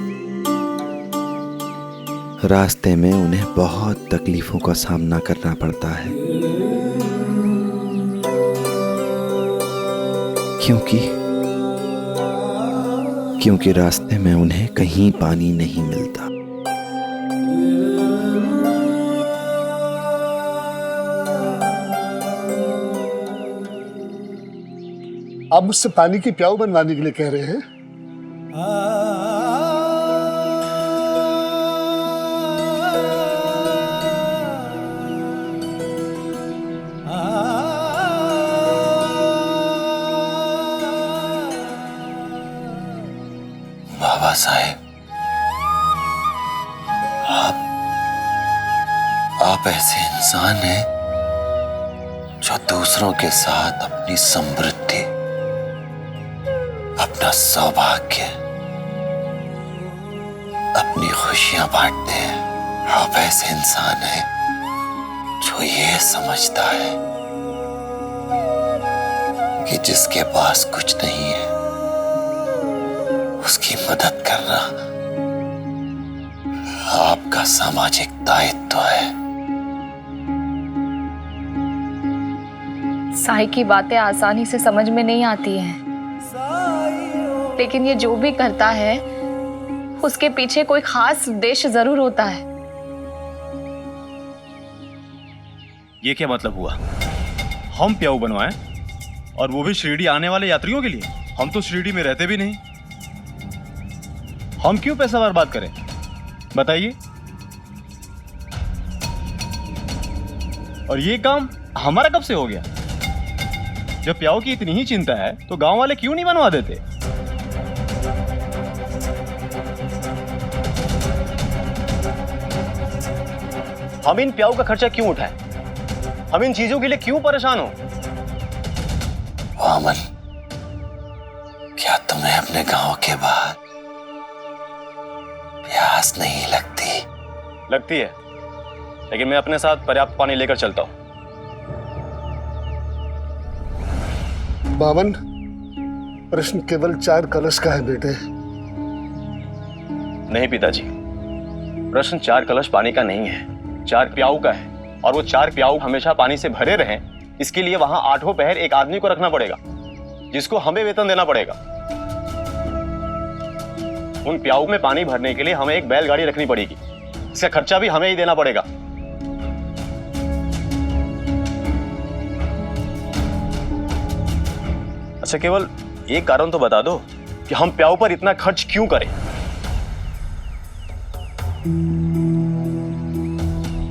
रास्ते में उन्हें बहुत तकलीफों का सामना करना पड़ता है, क्योंकि रास्ते में उन्हें कहीं पानी नहीं मिलता। आप मुझसे पानी की प्याऊ बनवाने के लिए कह रहे हैं? बाबा साहेब, आप ऐसे इंसान हैं जो दूसरों के साथ अपनी समृद्धि, अपना सौभाग्य, अपनी खुशियां बांटते हैं। आप ऐसे इंसान हैं जो ये समझता है कि जिसके पास कुछ नहीं है उसकी मदद करना आपका सामाजिक दायित्व है। साई की बातें आसानी से समझ में नहीं आती हैं, लेकिन ये जो भी करता है उसके पीछे कोई खास उद्देश्य जरूर होता है। ये क्या मतलब हुआ? हम प्याऊ बनवाएं और वो भी शिरडी आने वाले यात्रियों के लिए? हम तो शिरडी में रहते भी नहीं, हम क्यों पैसा बर्बाद करें? बताइए। और ये काम हमारा कब से हो गया? जब प्याऊ की इतनी ही चिंता है तो गांव वाले क्यों नहीं बनवा देते? हम इन प्याऊ का खर्चा क्यों उठाएं? हम इन चीजों के लिए क्यों परेशान हो? वामन, क्या तुम्हें अपने गांव के बाद प्यास नहीं लगती? लगती है, लेकिन मैं अपने साथ पर्याप्त पानी लेकर चलता हूँ। बावन, प्रश्न केवल 4 कलश का है बेटे। नहीं पिताजी, प्रश्न 4 कलश पानी का नहीं है, 4 प्याऊ का है। और वो 4 प्याऊ हमेशा पानी से भरे रहें, इसके लिए वहां 8 पहर एक आदमी को रखना पड़ेगा, जिसको हमें वेतन देना पड़ेगा। उन प्याऊ में पानी भरने के लिए हमें एक बैलगाड़ी रखनी पड़ेगी, इसका खर्चा भी हमें ही देना पड़ेगा। अच्छा, केवल एक कारण तो बता दो कि हम प्याऊ पर इतना खर्च क्यों करें?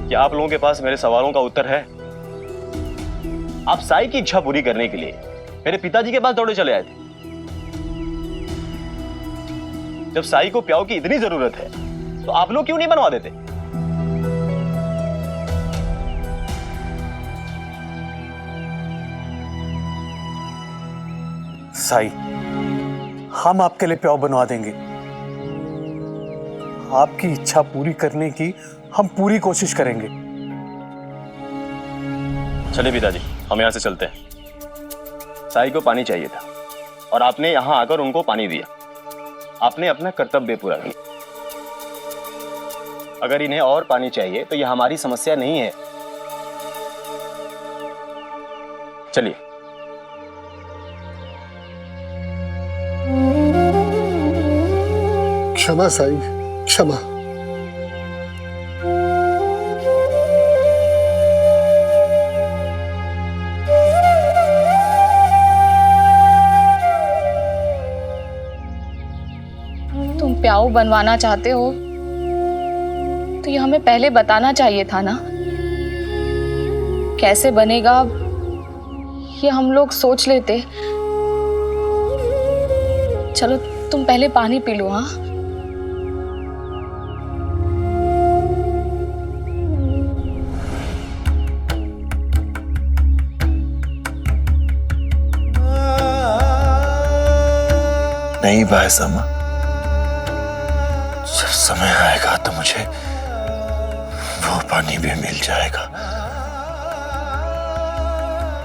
क्या आप लोगों के पास मेरे सवालों का उत्तर है? आप साई की इच्छा पूरी करने के लिए मेरे पिताजी के पास दौड़े चले आए थे। जब साई को प्याऊ की इतनी जरूरत है तो आप लोग क्यों नहीं बनवा देते? साई, हम आपके लिए प्याऊ बनवा देंगे। आपकी इच्छा पूरी करने की हम पूरी कोशिश करेंगे। चलिए पिताजी, हम यहां से चलते हैं। साई को पानी चाहिए था और आपने यहां आकर उनको पानी दिया। आपने अपना कर्तव्य पूरा किया। अगर इन्हें और पानी चाहिए तो यह हमारी समस्या नहीं है। चलिए। क्षमा साई, क्षमा। तुम प्याऊ बनवाना चाहते हो तो ये हमें पहले बताना चाहिए था ना। कैसे बनेगा ये हम लोग सोच लेते। चलो तुम पहले पानी पी लो। हाँ, नहीं बायसमा, जब समय आएगा तो मुझे वो पानी भी मिल जाएगा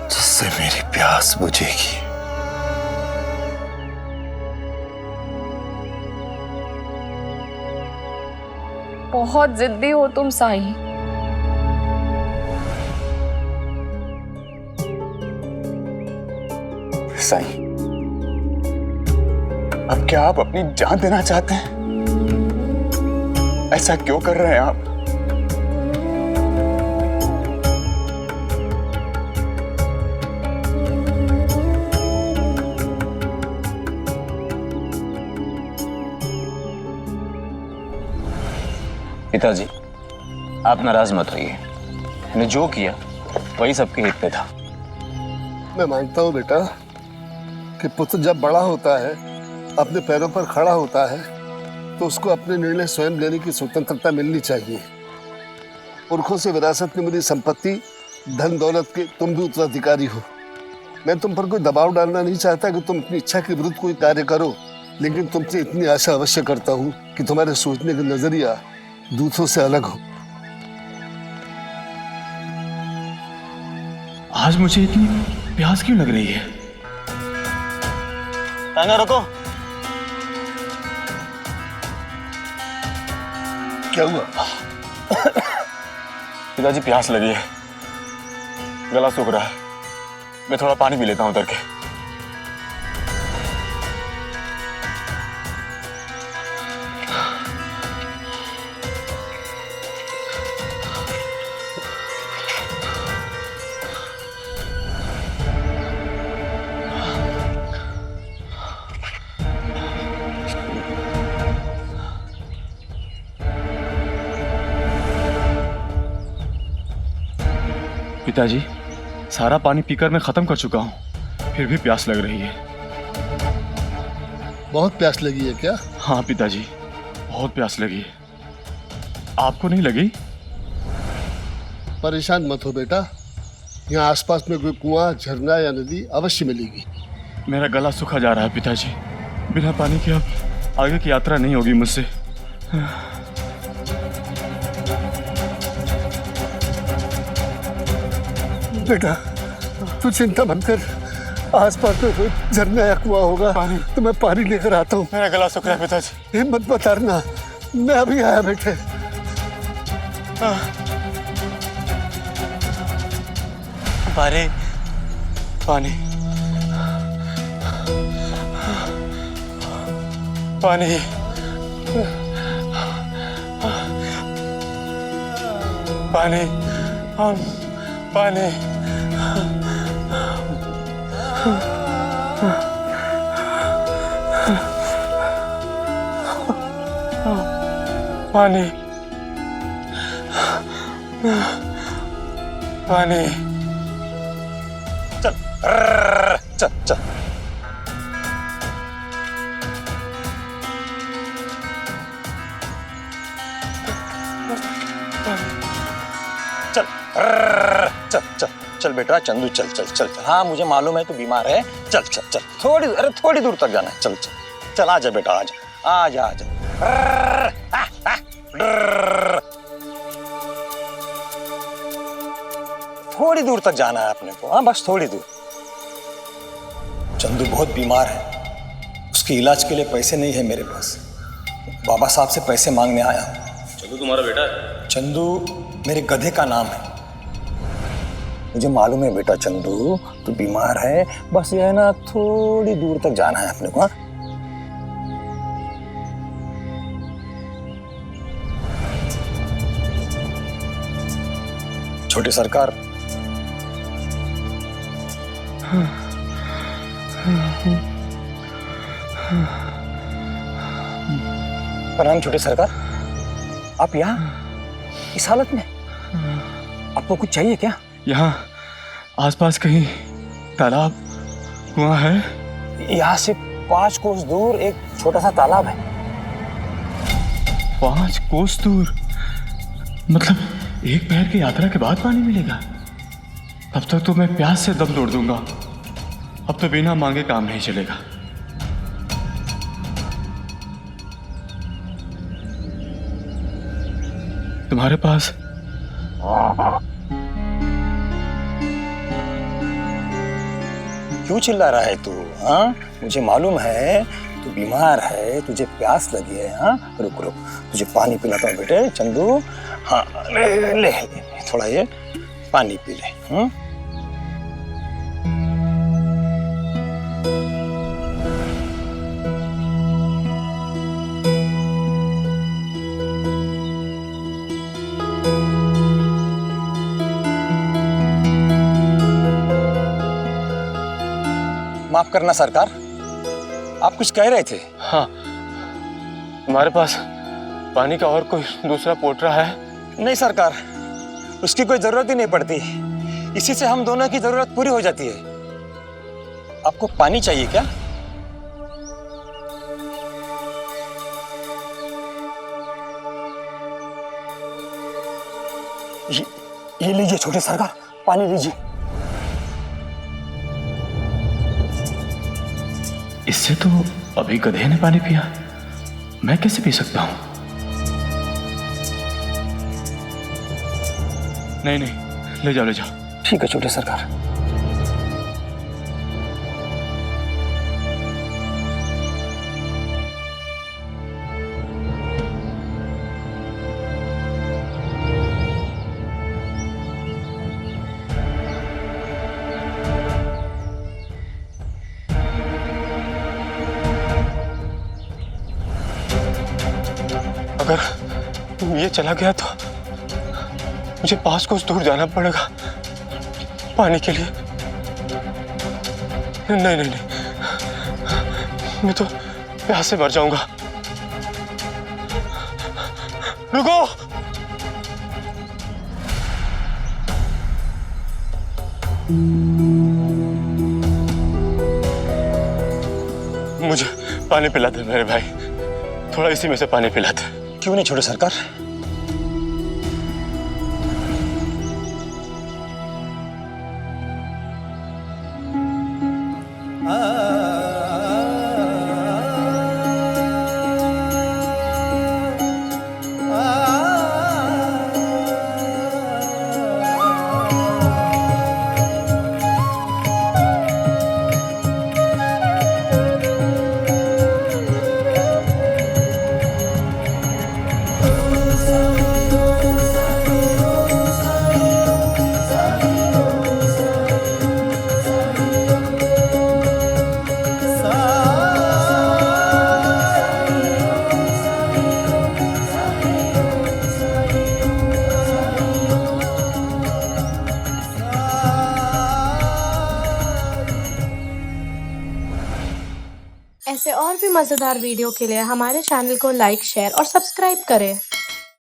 जिससे मेरी प्यास बुझेगी। बहुत जिद्दी हो तुम साई। साई, अब क्या आप अपनी जान देना चाहते हैं? ऐसा क्यों कर रहे हैं आप? पिताजी, आप नाराज मत होइए। मैंने जो किया वही सबके हित में था। मैं मानता हूँ बेटा कि पुत्र जब बड़ा होता है, अपने पैरों पर खड़ा होता है, तो उसको अपने निर्णय स्वयं लेने की स्वतंत्रता मिलनी चाहिए। पुरखों से विरासत में मिली संपत्ति, धन दौलत के तुम भी उत्तराधिकारी हो। मैं तुम पर कोई दबाव डालना नहीं चाहता कि तुम अपनी इच्छा के विरुद्ध कोई कार्य करो, लेकिन तुमसे इतनी आशा अवश्य करता हूँ कि तुम्हारे सोचने का नजरिया दूसरों से अलग हो। आज मुझे इतनी प्यास क्यों लग रही है? ताना रुको। क्या हुआ? पिताजी, प्यास लगी है, गला सूख रहा है। मैं थोड़ा पानी पी लेता हूं उतर के। पिताजी, सारा पानी पीकर मैं खत्म कर चुका हूँ, फिर भी प्यास लग रही है। बहुत प्यास लगी है क्या? हाँ पिताजी, बहुत प्यास लगी है। आपको नहीं लगी? परेशान मत हो बेटा, यहाँ आसपास में कोई कुआं, झरना या नदी अवश्य मिलेगी। मेरा गला सूखा जा रहा है पिताजी, बिना पानी के अब आगे की यात्रा नहीं होगी मुझसे। बेटा तू चिंता मत कर, आसपास में कोई झरना या कुआं होगा तो मैं पानी लेकर आता हूँ। मेरा गला सूख रहा है पिताजी। हिम्मत मत हारना, मैं अभी आया बेटे। पानी पानी पानी पानी पानी पानी पानी चल चल चल चल चल चल चल बेटा चंदू चल चल चल चल। हाँ मुझे मालूम है तू बीमार है, चल चल चल थोड़ी दूर तक जाना है, चल चल चल आजा बेटा आजा आजा आजा। थोड़ी दूर तक जाना है अपने को, हाँ बस थोड़ी दूर। चंदू बहुत बीमार है, उसके इलाज के लिए पैसे नहीं है मेरे पास, बाबा साहब से पैसे मांगने आया हूँ। चंदू तुम्हारा बेटा है? चंदू मेरे गधे का नाम है। मुझे मालूम है बेटा चंदू तू बीमार है, बस ये है ना थोड़ी दूर तक जाना है अपने को। हाँ छोटी सरकार, प्रणाम छोटी सरकार। आप यहाँ इस हालत में, आपको कुछ चाहिए क्या? यहाँ आसपास कहीं तालाब कुआं है? यहाँ से 5 कोस दूर एक छोटा सा तालाब है। 5 कोस दूर? मतलब एक पैर की यात्रा के बाद पानी मिलेगा? तब तक तो मैं प्यास से दम तोड़ दूंगा। अब तो बिना मांगे काम नहीं चलेगा। तुम्हारे पास क्यों चिल्ला रहा है तू? हाँ मुझे मालूम है तू बीमार है, तुझे प्यास लगी है। हाँ रुक रुक, तुझे पानी पिलाता हूँ बेटे चंदू। हाँ ले, ले, ले थोड़ा ये पानी पी ले। हाँ माफ करना सरकार, आप कुछ कह रहे थे? हाँ तुम्हारे पास पानी का और कोई दूसरा पोटरा है? नहीं सरकार, उसकी कोई जरूरत ही नहीं पड़ती, इसी से हम दोनों की जरूरत पूरी हो जाती है। आपको पानी चाहिए क्या? ये लीजिए छोटे सरकार, पानी लीजिए। इससे तो अभी गधे ने पानी पिया, मैं कैसे पी सकता हूं? नहीं नहीं, ले जाओ ले जाओ। ठीक है छोटे सरकार। अगर ये चला गया तो मुझे 5 कोस दूर जाना पड़ेगा पानी के लिए। नहीं नहीं नहीं, मैं तो प्यास से मर जाऊंगा। रुको, मुझे पानी पिला दे मेरे भाई, थोड़ा इसी में से पानी पिला दे। क्यों नहीं छोटे सरकार? ऐसे और भी मज़ेदार वीडियो के लिए हमारे चैनल को लाइक, शेयर और सब्सक्राइब करें।